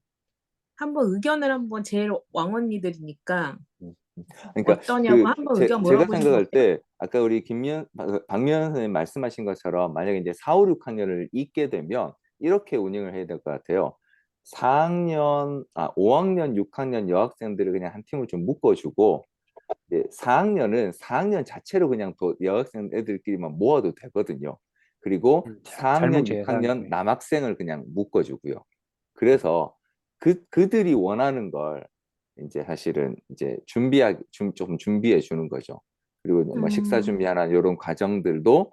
한번 의견을 한번 제일 왕언니들이니까 그러니까 어떠냐고 한번 의견 제가 물어보시면 생각할 어때요? 때 아까 우리 박미연 선생님 말씀하신 것처럼 만약에 이제 4, 5, 6학년을 잇게 되면 이렇게 운영을 해야 될 것 같아요. 4학년, 5학년, 6학년 여학생들을 그냥 한 팀을 좀 묶어주고, 이제 4학년은 4학년 자체로 그냥 또 여학생 애들끼리만 모아도 되거든요. 그리고 잘 4학년, 뭉쳐요, 6학년 4학년이. 남학생을 그냥 묶어주고요. 그래서 그들이 원하는 걸 이제 사실은 이제 조금 준비해 주는 거죠. 그리고 뭐 식사 준비하는 이런 과정들도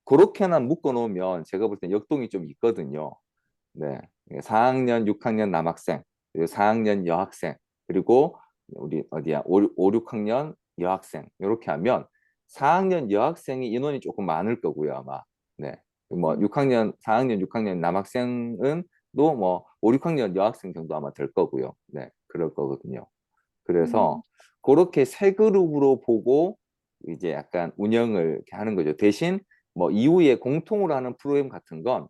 그렇게나 묶어 놓으면 제가 볼 땐 역동이 좀 있거든요. 네. 4학년, 6학년 남학생, 그리고 4학년 여학생, 그리고 우리 어디야? 5, 6학년 여학생. 이렇게 하면 4학년 여학생이 인원이 조금 많을 거고요, 아마. 네. 뭐 6학년, 4학년, 6학년 남학생은 또 뭐 5, 6학년 여학생 정도 아마 될 거고요. 네. 그럴 거거든요. 그래서 그렇게 세 그룹으로 보고 이제 약간 운영을 이렇게 하는 거죠. 대신 뭐 이후에 공통으로 하는 프로그램 같은 건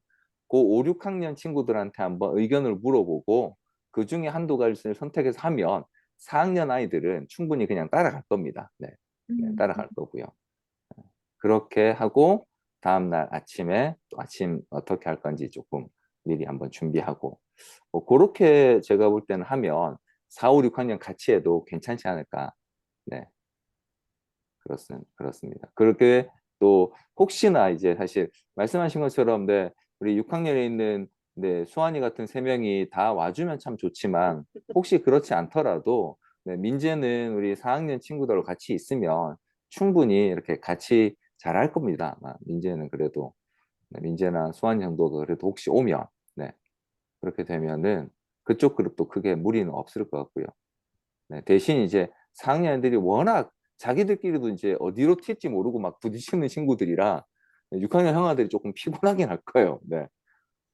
그 5, 6학년 친구들한테 한번 의견을 물어보고 그 중에 한두 가지를 선택해서 하면 4학년 아이들은 충분히 그냥 따라갈 겁니다. 네, 네, 따라갈 거고요. 그렇게 하고 다음날 아침에 또 아침 어떻게 할 건지 조금 미리 한번 준비하고 뭐 그렇게 제가 볼 때는 하면 4, 5, 6학년 같이 해도 괜찮지 않을까. 네, 그렇습니다. 그렇게 또 혹시나 이제 사실 말씀하신 것처럼 네, 우리 6학년에 있는 네, 수환이 같은 세 명이 다 와주면 참 좋지만 혹시 그렇지 않더라도 네, 민재는 우리 4학년 친구들과 같이 있으면 충분히 이렇게 같이 잘할 겁니다. 민재는 그래도 네, 민재나 수환이 정도가 그래도 혹시 오면 네, 그렇게 되면은 그쪽 그룹도 크게 무리는 없을 것 같고요. 네, 대신 이제 4학년 애들이 워낙 자기들끼리도 이제 어디로 튈지 모르고 막 부딪히는 친구들이라 6학년 형아들이 조금 피곤하긴 할 거예요. 네.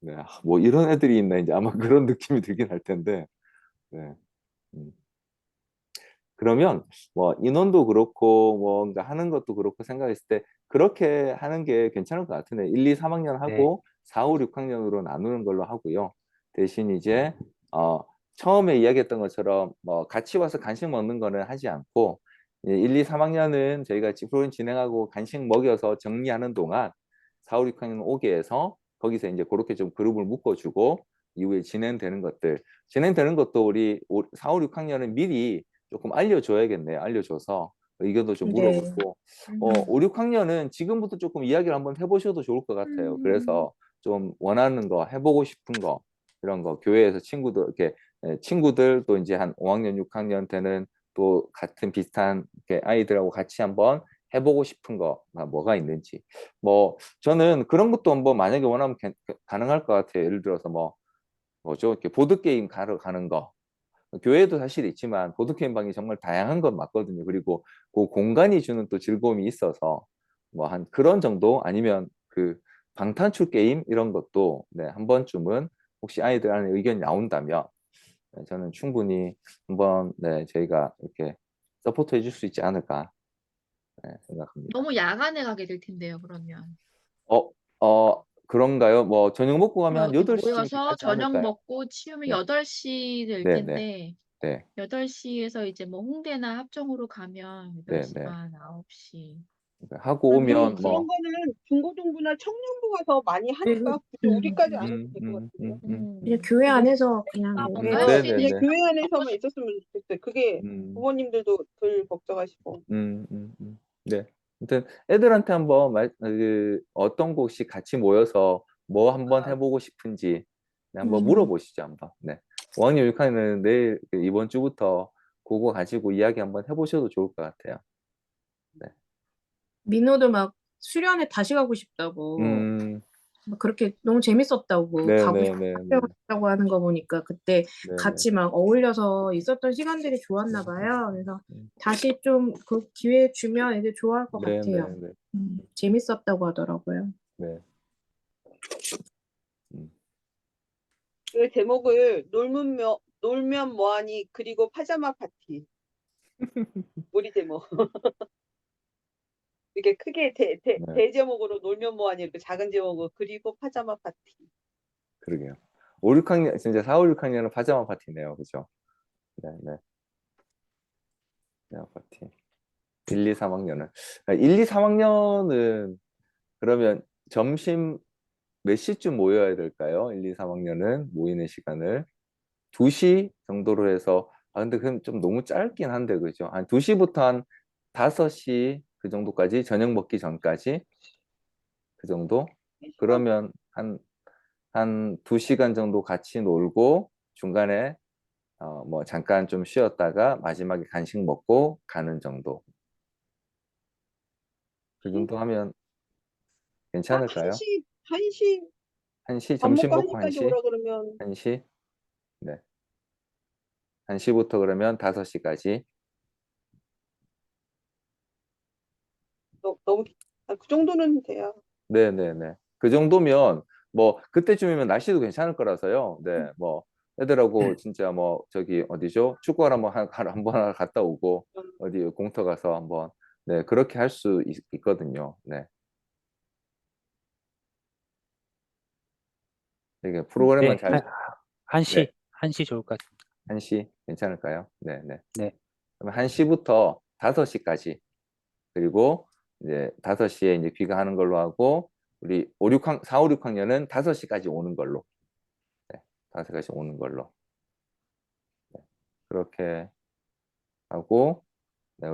네. 뭐 이런 애들이 있나 이제 아마 그런 느낌이 들긴 할 텐데. 네. 음. 그러면 뭐 인원도 그렇고 뭔가 하는 것도 그렇고 생각했을 때 그렇게 하는 게 괜찮을 것 같은데 1, 2, 3학년 네. 하고 4, 5, 6학년으로 나누는 걸로 하고요. 대신 이제 처음에 이야기했던 것처럼 뭐 같이 와서 간식 먹는 거는 하지 않고 1, 2, 3학년은 저희가 프로그램 진행하고 간식 먹여서 정리하는 동안 4, 5, 6학년 오게 해서 거기서 이제 그렇게 좀 그룹을 묶어주고 이후에 진행되는 것도 우리 4, 5, 6학년은 미리 조금 알려줘야겠네요. 알려줘서 의견도 좀 네. 물어보고 5, 6학년은 지금부터 조금 이야기를 한번 해보셔도 좋을 것 같아요. 그래서 좀 원하는 거, 해보고 싶은 거 이런 거 교회에서 친구들 이렇게 친구들 또 이제 한 5학년, 6학년 때는 또 같은 비슷한 이렇게 아이들하고 같이 한번 해보고 싶은 거 뭐가 있는지 뭐 저는 그런 것도 한번 만약에 원하면 가능할 것 같아요. 예를 들어서 뭐죠 이렇게 보드 게임 가는 거 교회도 사실 있지만 보드게임 방이 정말 다양한 건 맞거든요. 그리고 그 공간이 주는 또 즐거움이 있어서 뭐 한 그런 정도 아니면 그 방탄출 게임 이런 것도 네, 한 번쯤은 혹시 아이들 안에 의견이 나온다면 네, 저는 충분히 한번 네, 저희가 이렇게 서포트 해줄 수 있지 않을까 네, 생각합니다. 너무 야간에 가게 될 텐데요, 그러면. 그런가요? 뭐 저녁 먹고 가면 한 8시쯤 모여서 가지 저녁 않을까요? 먹고 치우면 네, 8시 될 네, 네, 텐데 네, 8시에서 이제 뭐 홍대나 합정으로 가면 네, 8시 네. 반, 9시. 하고 오면 그런 거는 중고등부나 청년부가 더 많이 하니까 굳이 우리까지 안 해도 될 것 같은데요. 그냥 교회 안에서 그냥 오게 뭔가 할 네, 수 네, 있는 그냥 네. 교회 안에서만 있었으면 좋겠어요. 그게 부모님들도 덜 걱정하시고. 네. 아무튼 애들한테 한번 어떤 곳이 같이 모여서 뭐 한번 해보고 싶은지 네, 한번 물어보시죠 한번. 네. 5학년 6학년은 내일 이번 주부터 그거 가지고 이야기 한번 해보셔도 좋을 것 같아요. 네. 민호도 막 수련회 다시 가고 싶다고 음, 막 그렇게 너무 재밌었다고 네, 가고 네, 네, 네, 싶다고 하는 거 보니까 그때 네, 네. 같이 막 어울려서 있었던 시간들이 좋았나 봐요. 그래서 다시 좀 그 기회 주면 애들 좋아할 것 네, 네, 같아요. 네, 재밌었다고 하더라고요. 네. 음. 그 제목을 놀면 뭐하니 그리고 파자마 파티. 우리 제목. 이렇게 크게 네, 대제목으로 놀면 뭐하니 이렇게 작은 제목으로 그리고 파자마 파티. 그러게요. 5, 6학년 진짜 4, 5, 6학년은 파자마 파티네요, 그죠? 네, 네. 파자마 파티. 1, 2, 3학년은 1, 2, 3학년은 그러면 점심 몇 시쯤 모여야 될까요? 1, 2, 3학년은 모이는 시간을 2시 정도로 해서 근데 그건 좀 너무 짧긴 한데 그죠? 한 2시부터 한 5시 그 정도까지 저녁 먹기 전까지 그 정도? 그러면 한 2시간 정도 같이 놀고 중간에 뭐 잠깐 좀 쉬었다가 마지막에 간식 먹고 가는 정도. 그 정도 하면 괜찮을까요? 1시 1시 밥 점심 먹고 먹고 1시까지 1시? 오라 그러면 1시? 네. 1시부터 그러면 5시까지. 너무 그 정도는 돼야. 네네네. 그 정도면 뭐 그때쯤이면 날씨도 괜찮을 거라서요. 네, 뭐 애들하고 진짜 뭐 저기 어디죠? 축구를 한번 갔다 오고 어디 공터 가서 한번 네 그렇게 할 수 있거든요. 네. 이게 프로그램만 네, 잘 1시, 네, 1시 좋을 것 같습니다. 1시 괜찮을까요? 네, 네. 네. 그럼 1시부터 5시까지 그리고 이제 5시에 이제 귀가하는 걸로 하고 우리 4, 5, 6학년은 5시까지 오는 걸로. 네, 5시까지 오는 걸로. 네, 그렇게 하고 네,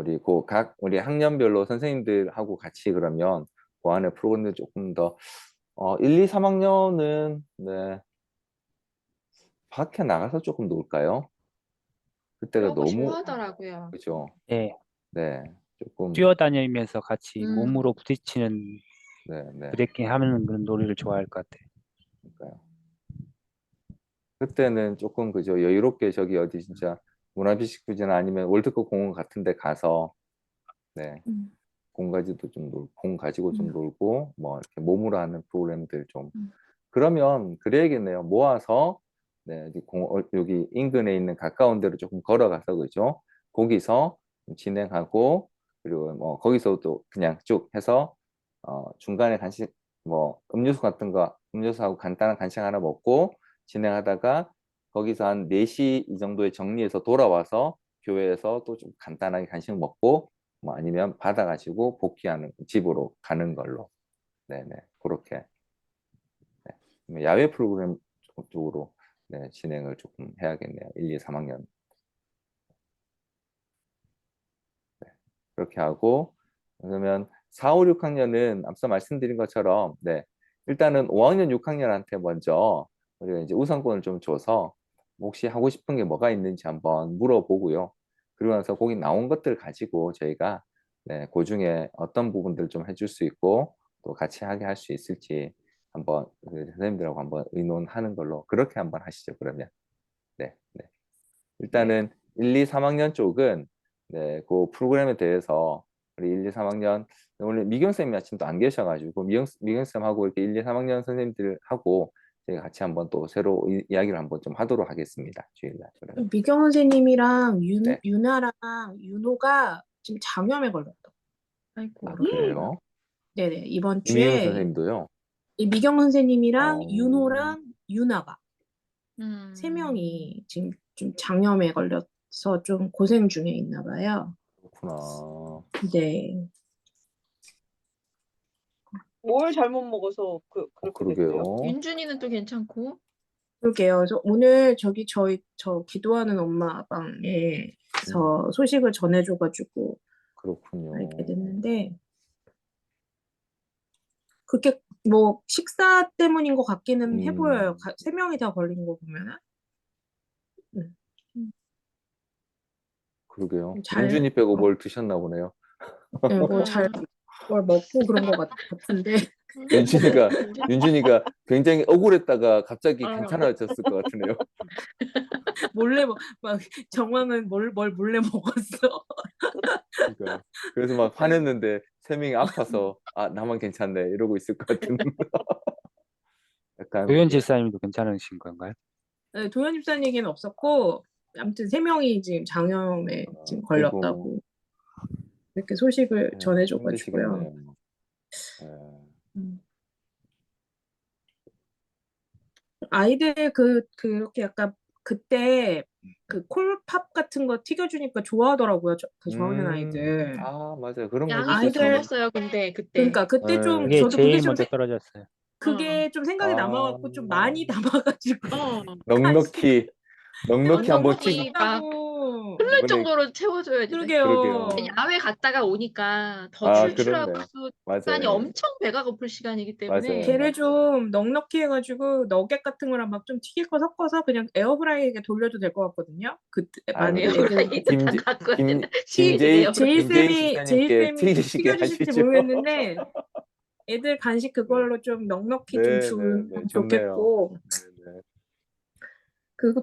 우리 학년별로 선생님들하고 같이 그러면 그 안에 프로그램을 조금 더 1, 2, 3학년은 네, 밖에 나가서 조금 놀까요? 그때가 그런 거 너무 좋아하더라고요. 그죠? 네. 네, 조금 뛰어다니면서 같이 음. 몸으로 부딪히는 네, 네. 브레이킹 하는 그런 놀이를 좋아할 것 같아요. 그러니까요. 그때는 조금 그죠 여유롭게 저기 어디 진짜 문화비식부지나 아니면 월드컵 공원 같은 데 가서 네, 공 가지고 좀 놀고 뭐 이렇게 몸으로 하는 프로그램들 좀 그러면 그래야겠네요. 모아서 네, 여기 인근에 있는 가까운 데로 조금 걸어가서 그죠? 거기서 진행하고 그리고 뭐 거기서도 그냥 쭉 해서 중간에 간식 뭐 음료수하고 간단한 간식 하나 먹고 진행하다가 거기서 한 4시 이 정도에 정리해서 돌아와서 교회에서 또 좀 간단하게 간식 먹고 뭐 아니면 받아가지고 복귀하는 집으로 가는 걸로 네네 그렇게 네. 야외 프로그램 쪽으로 네, 진행을 조금 해야겠네요. 1, 2, 3학년 네, 그렇게 하고 그러면 4, 5, 6학년은 앞서 말씀드린 것처럼 네, 일단은 5학년, 6학년한테 먼저 우리가 이제 우선권을 좀 줘서 혹시 하고 싶은 게 뭐가 있는지 한번 물어보고요. 그리고 나서 거기 나온 것들 가지고 저희가 네, 그 중에 어떤 부분들 좀 해줄 수 있고 또 같이 하게 할 수 있을지 한번 선생님들하고 한번 의논하는 걸로 그렇게 한번 하시죠. 그러면 네, 네. 일단은 1, 2, 3학년 쪽은 네, 그 프로그램에 대해서 우리 1, 2, 3학년 오늘 미경 쌤이 아침 또 안 계셔가지고 미경 쌤하고 이렇게 1, 2, 3학년 선생님들하고 저희가 같이 한번 또 새로 이야기를 한번 좀 하도록 하겠습니다. 주일날. 그러면. 미경 선생님이랑 네. 유나랑 윤호가 지금 장염에 걸렸다. 아이고. 그래요? 네네, 이번 이미경 주에 선생님도요? 이 미경 선생님이랑 어. 윤호랑 유나가 음. 3명이 지금 좀 장염에 걸려서 좀 고생 중에 있나 봐요. 그렇구나. 네. 뭘 잘못 먹어서 그렇게 됐어요? 그러게요. 윤준이는 또 괜찮고. 그러게요. 그래서 오늘 저 기도하는 엄마 방에서 소식을 전해줘가지고 그렇군요. 알게 됐는데 그게 뭐 식사 때문인 것 같기는 해 보여요. 3명이 다 걸린 거 보면은. 그러게요. 잘- 윤준이 빼고 뭘 드셨나 보네요. 네, 뭘 먹고 그런 것 같은데. 윤준이가 굉장히 억울했다가 갑자기 어. 괜찮아졌을 것 같으네요. 몰래 막 정황은 뭘 몰래 먹었어. 그러니까 그래서 막 화냈는데 3명이 아파서 나만 괜찮네 이러고 있을 것 같은. 약간 도현 집사님도 괜찮으신 건가요? 네, 도현 집사님 얘기는 없었고 아무튼 3명이 지금 장염에 지금 걸렸다고 이렇게 소식을 전해줘가지고요. 힘드시겠네요. 아이들 그렇게 약간 그때 그 콜팝 같은 거 튀겨주니까 좋아하더라고요. 그 저학년 아이들. 맞아요. 그런 거 양이 해줄 수 좀 있으면 적었어요, 근데 그때. 그러니까 그때 좀 그게 저도 제일 먼저 떨어졌어요. 그게 좀 생각이 남아갖고 좀 많이 담아가지고 넉넉히 넉넉히 한번 넉넉히 튀기. 막 있다고. 흐를 이번에 정도로 채워줘야 돼. 그러게요. 그러게요. 야외 갔다가 오니까 더 아, 출출하고 그렇네요. 시간이 맞아요. 엄청 배가 고플 시간이기 때문에 맞아요. 걔를 좀 넉넉히 해가지고 너겟 같은 거랑 막 좀 튀길 거 섞어서 그냥 에어프라이기에 돌려도 될 것 같거든요. 그때 아, 만약에 우리 애들 에어프라이기도 다 김제 갖고 와야 김 된다. 시일이네요. 김제이 제이 집사님께 쌤이 튀기시게 튀겨주실지 하시죠. 모르겠는데 애들 간식 그걸로 좀 넉넉히 좀 네, 주면 네, 네, 좋네요. 좋겠고 네, 네. 그리고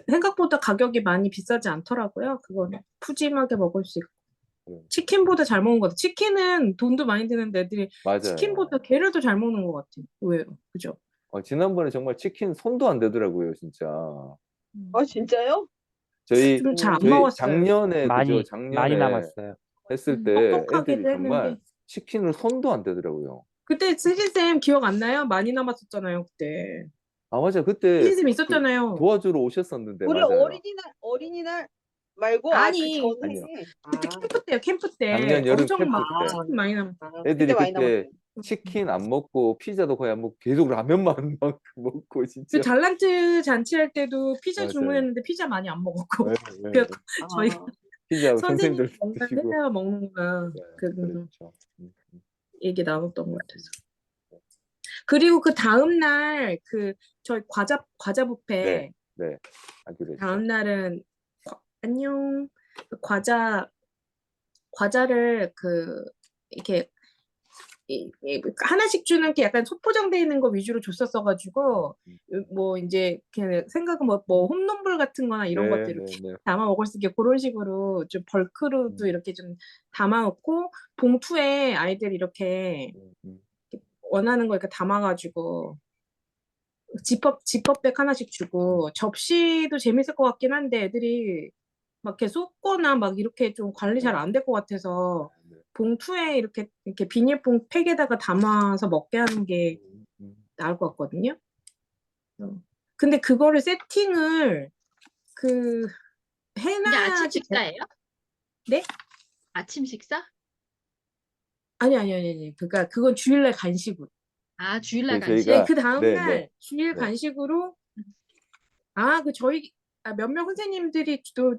생각보다 가격이 많이 비싸지 않더라고요. 그거는 푸짐하게 먹을 수 있고 치킨보다 잘 먹는 것 같아요. 치킨은 돈도 많이 드는데 애들이 맞아요. 치킨보다 게를 더 잘 먹는 것 같아요. 의외로. 그죠? 지난번에 정말 치킨 손도 안 대더라고요, 진짜. 아, 진짜요? 저희 좀 잘 안 저희 먹었어요. 작년에 그죠? 많이 작년에 남았어요. 했을 때 뻑뻑하기도 애들이 정말 했는데 치킨을 손도 안 대더라고요. 그때 스진쌤 기억 안 나요? 많이 남았었잖아요, 그때. 아, 맞아. 그때 스진쌤 그 있었잖아요. 도와주러 오셨었는데, 우리 맞아요. 어린이날 말고 그 아니, 전에. 아니요. 그때 아, 캠프 때요, 캠프 때. 작년 여름 엄청 캠프 막 때. 치킨 많이 남았어요. 애들이 그때 많이 그때 남았어요. 치킨 안 먹고 피자도 거의 안 먹고 계속 라면만 막 먹고 그 진짜. 달란트 잔치할 때도 피자 맞아요. 주문했는데 피자 많이 안 먹었고. 네, 네. 그래서 저희가 아, 피자 선생님이 선생님들 먹는 드시고. 회사가 먹는구나. 네, 그래서 그렇죠. 얘기 나눴던 것 같아서. 그리고 그 다음날 그 저희 과자 뷔페 네, 네. 하기로 했죠. 다음날은 안녕 그 과자를 그 이렇게 하나씩 주는 게 약간 소포장돼 있는 거 위주로 줬었어가지고 뭐 이제 그냥 생각은 뭐 홈런볼 같은 거나 이런 네, 것들 네, 이렇게 네. 담아 먹을 수 있게 그런 식으로 좀 벌크로도 이렇게 좀 담아 놓고 봉투에 아이들 이렇게 원하는 거 이렇게 담아가지고 지퍼백 하나씩 주고 접시도 재밌을 것 같긴 한데 애들이 막 이렇게 쏟거나 막 이렇게 좀 관리 잘 안 될 것 같아서 네. 봉투에 이렇게 비닐봉 팩에다가 담아서 먹게 하는 게 나을 것 같거든요. 근데 그거를 세팅을 그 근데 아침 해놔야지 식사예요? 네? 아침 식사? 아니. 그러니까 그건 주일날 간식으로. 아, 주일날 그 간식? 네, 저희가 그 다음날 네, 네. 주일 네. 간식으로 저희 몇몇 선생님들이 또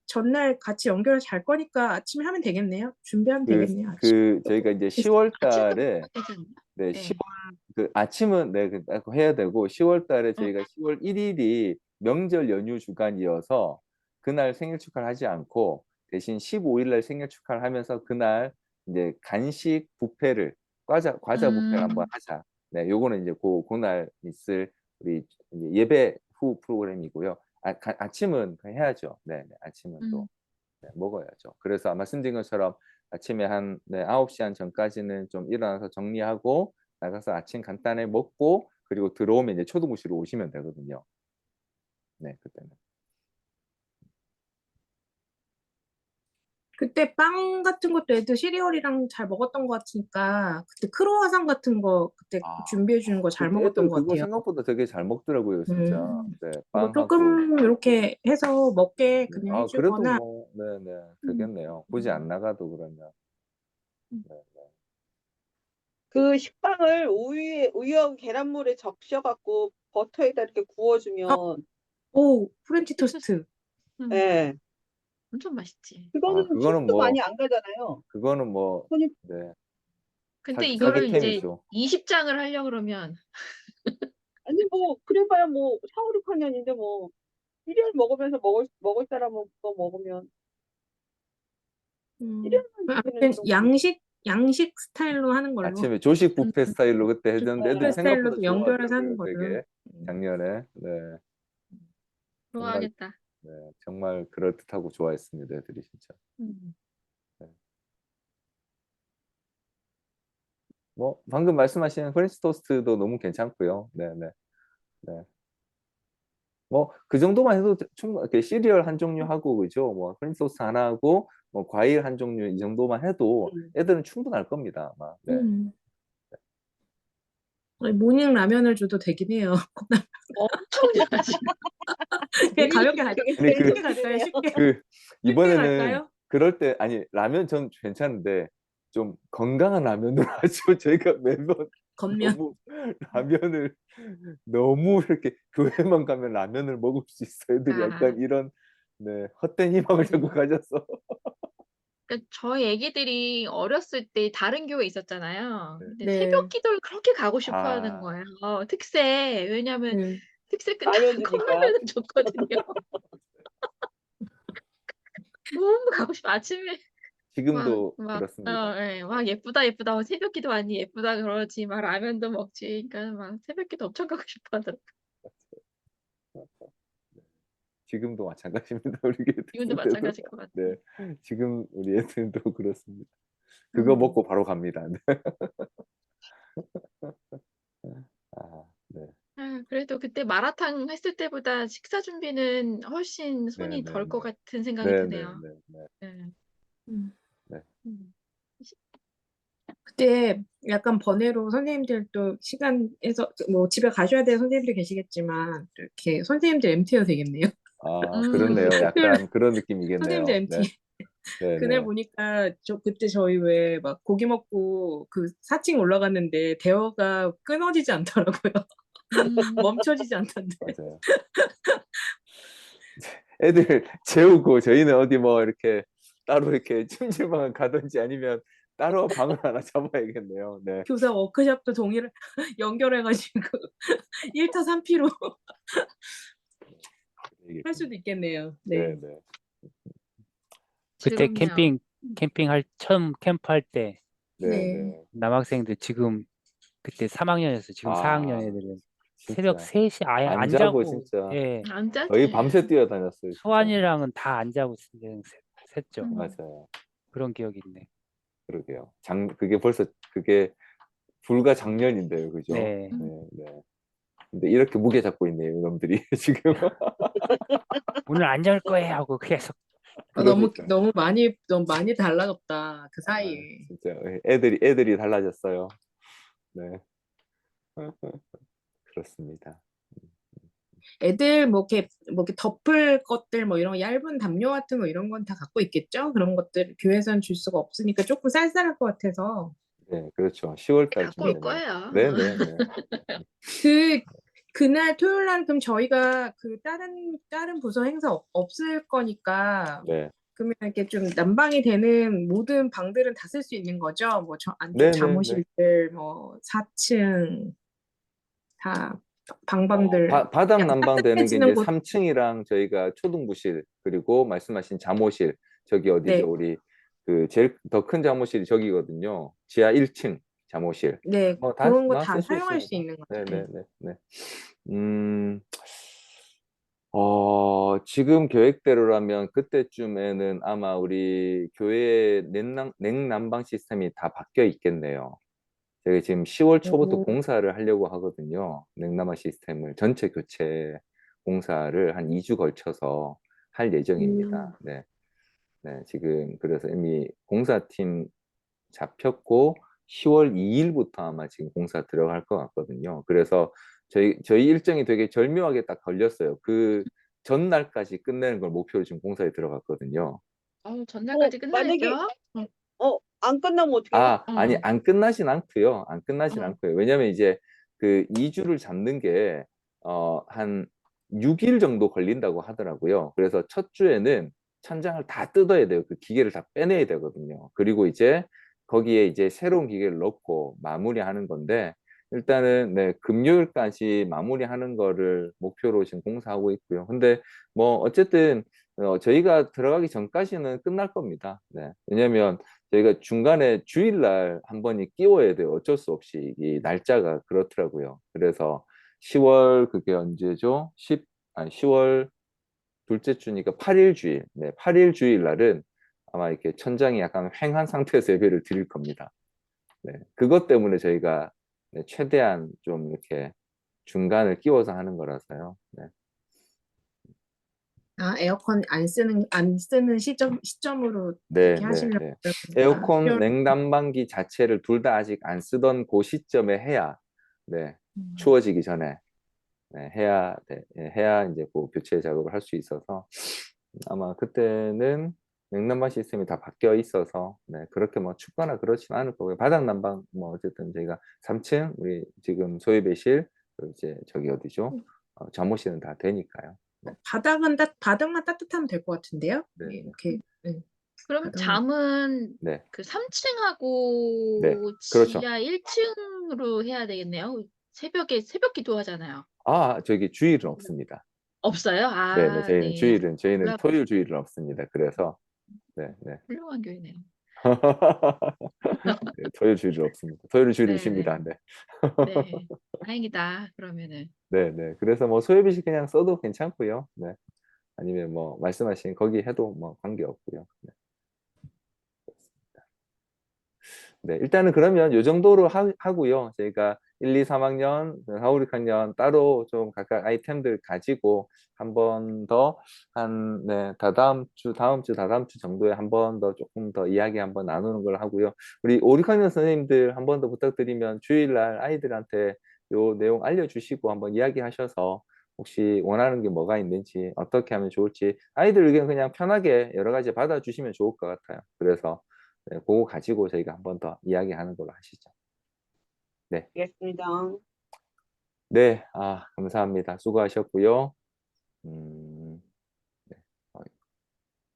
전날 같이 연결을 잘 거니까 아침에 하면 되겠네요. 준비하면 되겠네요. 아침. 저희가 이제 10월 아침도 달에 먹어도 되지 않나? 네, 네. 10월 그 아침은 네, 해야 되고 10월 달에 어. 저희가 10월 1일이 명절 연휴 주간이어서 그날 생일 축하를 하지 않고 대신 15일 날 생일 축하를 하면서 그날 이제 간식 뷔페를 과자 뷔페를 한번 하자. 네, 요거는 이제 그날 있을 우리 이제 예배 후 프로그램이고요. 아침은 해야죠. 네, 네, 아침은 또 네, 먹어야죠. 그래서 아마 말씀드린 것처럼 아침에 한 9시 한 전까지는 좀 일어나서 정리하고 나가서 아침 간단히 먹고 그리고 들어오면 이제 초등부시로 오시면 되거든요. 네, 그때는. 그때 빵 같은 것도 애들 시리얼이랑 잘 먹었던 것 같으니까 그때 크로와상 같은 거 그때 준비해 주는 거 잘 그때 먹었던 애들 것 그거 같아요. 생각보다 되게 잘 먹더라고요, 진짜. 네, 그거 빵하고. 조금 이렇게 해서 먹게 네. 그냥 그래도 해주거나 뭐, 네네, 되겠네요. 굳이 안 나가도 그러면. 네, 네. 그 식빵을 우유하고 계란물에 적셔갖고 버터에다 이렇게 구워주면, 오 프렌치 토스트. 예. 엄청 맛있지. 그거는 그거는 손도 뭐, 많이 안 가잖아요. 그거는 뭐, 손이, 네. 근데 이거를 이제 사기템이죠. 20장을 하려고 그러면 아니, 뭐, 그래봐야 뭐, 4, 5, 6학년인데 뭐, 1년 먹으면서 먹을 사람은 그거 먹으면, 1년만 아무튼 지키는 양식 스타일로 하는 걸로. 아침에 조식 뷔페 스타일로 그때 했는데 애들 뷔페 스타일로 생각보다 연결해서 하는 좋아하더라고요, 걸로. 되게. 작년에. 네. 정말, 좋아하겠다. 네, 정말 그럴듯하고 좋아했습니다, 애들이 진짜. 뭐 방금 말씀하신 프렌치 토스트도 너무 괜찮고요. 네, 네, 네. 뭐 그 정도만 해도 충분. 이렇게 시리얼 한 종류 하고 그죠? 뭐 프렌치 토스트 하나 하고 뭐 과일 한 종류 이 정도만 해도 애들은 충분할 겁니다. 아마. 네. 아니, 모닝 라면을 줘도 되긴 해요. 엄청 좋아하지. 그냥 가볍게 갈까요? 근데 쉽게 갈까요? 쉽게. 이번에는 갈까요? 그럴 때 아니 라면 전 괜찮은데 좀 건강한 라면으로 하죠. 저희가 매번 겉면. 너무 라면을 너무 이렇게 교회만 가면 라면을 먹을 수 있어. 애들이 아. 약간 이런 네, 헛된 희망을 자꾸 가졌어. 그러니까 저희 애기들이 어렸을 때 다른 교회에 있었잖아요. 네. 근데 네. 새벽 기도를 그렇게 가고 싶어 하는 아. 거예요. 특세. 왜냐면 네. 특세 라면 끝나면 주니까. 컵라면을 줬거든요. 너무 가고 싶어. 아침에 지금도 막 그렇습니다. 예. 막 "예쁘다, 예쁘다." 새벽 기도 아니 예쁘다 그러지 막 라면도 먹지. 그러니까 막 새벽 기도 엄청 가고 싶어 하더라고요. 지금도 마찬가지입니다. 우리 지금도 애들한테도. 마찬가지일 것 같아요. 네, 지금 우리 애들도 그렇습니다. 그거 먹고 바로 갑니다. 네. 아, 네, 그래도 그때 마라탕 했을 때보다 식사 준비는 훨씬 네, 손이 네, 덜 것 네, 같은 생각이 네, 네, 드네요. 네, 네, 예. 음. 네. 음. 그때 약간 번외로 선생님들도 시간에서 뭐 집에 가셔야 되는 선생님들 계시겠지만 이렇게 선생님들 MT가 되겠네요. 아, 그렇네요. 약간 그런 느낌이겠네요. 선생님들 MT. 네, 네, 그날 네. 보니까 저 그때 저희 왜 막 고기 먹고 그 4층 올라갔는데 대화가 끊어지지 않더라고요. 멈춰지지 않던데. 맞아요. 애들 재우고 저희는 어디 뭐 이렇게 따로 이렇게 찜질방을 가든지 아니면 따로 방을 하나 잡아야겠네요. 네. 교사 워크숍도 동의를 연결해가지고 1타 3피로 할 수도 있겠네요. 네, 네. 네. 그때 즐겁네요. 캠핑할 처음 캠프할 때 네, 네. 네. 남학생들 지금 그때 3학년이었어요. 지금 4학년 애들은 새벽 진짜 3시 아예 안 안 자고 자고 진짜 예. 안 짜지. 거의 밤새 뛰어다녔어요. 진짜. 수환이랑은 다 안 자고 샜죠. 맞아요. 그런 기억이 있네. 그러게요. 그게 벌써 그게 불과 작년인데요, 그죠? 네. 네, 네. 근데 이렇게 무게 잡고 있네요, 이놈들이 지금. 오늘 안 잘 거예요 하고 계속 그러니까. 너무 많이 달라졌다 그 아, 사이에. 진짜 애들이 달라졌어요. 네. 그렇습니다. 애들 뭐 이렇게 덮을 것들 뭐 이런 얇은 담요 같은 거 이런 건 다 갖고 있겠죠? 그런 것들 교회에서는 줄 수가 없으니까 조금 쌀쌀할 것 같아서. 네, 그렇죠. 10월 갖고 달쯤 올 되면. 거예요. 네, 네, 네. 그날 토요일 날 그럼 저희가 그 다른 부서 행사 없을 거니까 네. 그러면 이렇게 좀 난방이 되는 모든 방들은 다 쓸 수 있는 거죠? 뭐 저 안쪽 네, 네, 네. 잠옷실들 뭐 4층 다 방방들 바닥 약간 난방 되는 게 따뜻해지는 이제 곳. 3층이랑 저희가 초등부실 그리고 말씀하신 잠호실 저기 어디죠? 네. 우리 그 제일 더 큰 잠호실이 저기거든요. 지하 1층 잠호실. 네, 뭐 그런 거 다 다 쓸 수 사용할 수 있습니다. 있는 것 네, 네, 같아요. 네, 네. 지금 계획대로라면 그때쯤에는 아마 우리 교회의 냉난방 시스템이 다 바뀌어 있겠네요. 저희 지금 10월 초부터 오. 공사를 하려고 하거든요. 냉남화 시스템을 전체 교체 공사를 한 2주 걸쳐서 할 예정입니다. 네. 네, 지금 그래서 이미 공사팀 잡혔고 10월 2일부터 아마 지금 공사 들어갈 것 같거든요. 그래서 저희 일정이 되게 절묘하게 딱 걸렸어요. 그 전날까지 끝내는 걸 목표로 지금 공사에 들어갔거든요. 전날까지 만약에 끝나야죠. 안 끝나면 어떡해요? 아니, 안 끝나진 않고요. 안 끝나진 않고요. 왜냐면 이제 그 2주를 잡는 게, 한 6일 정도 걸린다고 하더라고요. 그래서 첫 주에는 천장을 다 뜯어야 돼요. 그 기계를 다 빼내야 되거든요. 그리고 이제 거기에 이제 새로운 기계를 넣고 마무리하는 건데, 일단은 네, 금요일까지 마무리하는 거를 목표로 지금 공사하고 있고요. 근데 뭐 어쨌든 저희가 들어가기 전까지는 끝날 겁니다. 네. 왜냐면 저희가 중간에 주일날 한 번이 끼워야 돼요. 어쩔 수 없이 이 날짜가 그렇더라고요. 그래서 10월 그게 언제죠? 10월 둘째 주니까 8일 주일. 네, 8일 주일 날은 아마 이렇게 천장이 약간 휑한 상태에서 예배를 드릴 겁니다. 네, 그것 때문에 저희가 네, 최대한 좀 이렇게 중간을 끼워서 하는 거라서요. 네. 에어컨 안 쓰는 시점으로 네, 이렇게 네, 하시려고 네. 그러니까 에어컨, 냉난방기 자체를 둘 다 아직 안 쓰던 그 시점에 해야, 네, 추워지기 전에 네, 해야 이제 그 교체 작업을 할 수 있어서 아마 그때는 냉난방 시스템이 다 바뀌어 있어서 네, 그렇게 뭐 춥거나 그렇지는 않을 거고요. 바닥 난방 뭐 어쨌든 저희가 3층 우리 지금 소유배실 그리고 이제 저기 어디죠? 잠옷실은 다 되니까요. 네. 바닥만 따뜻하면 될 것 같은데요? 네, 네. 이렇게 그럼 바닥만- 잠은 네. 그 3층하고 네, 그렇죠. 지하 1층으로 해야 되겠네요. 새벽 기도 하잖아요. 아, 저기 주일은 없습니다. 없어요? 네, 네. 아, 저희는 네. 저희는 몰라- 토요일 주일은 없습니다. 그래서 네, 네. 훌륭한 교회네요. 네, 토요일 주일은 없습니다. 토요일 주일은 네, 쉽니다. 네. 네. 다행이다. 그러면은. 네, 네. 그래서 뭐 소요비시 그냥 써도 괜찮고요. 네. 아니면 뭐 말씀하신 거기 해도 뭐 관계 없고요. 네. 네, 일단은 그러면 요 정도로 하고요. 저희가 1, 2, 3학년, 4, 5, 6학년 따로 좀 각각 아이템들 가지고 한 번 더 네, 다다음 주 정도에 한 번 더 조금 더 이야기 한번 나누는 걸 하고요. 우리 5, 6학년 선생님들 한 번 더 부탁드리면 주일날 아이들한테 요 내용 알려주시고 한번 이야기하셔서 혹시 원하는 게 뭐가 있는지 어떻게 하면 좋을지 아이들 의견 그냥 편하게 여러 가지 받아주시면 좋을 것 같아요. 그래서 네, 그거 가지고 저희가 한 번 더 이야기하는 걸로 하시죠. 네. 알겠습니다. 네, 감사합니다. 수고하셨고요.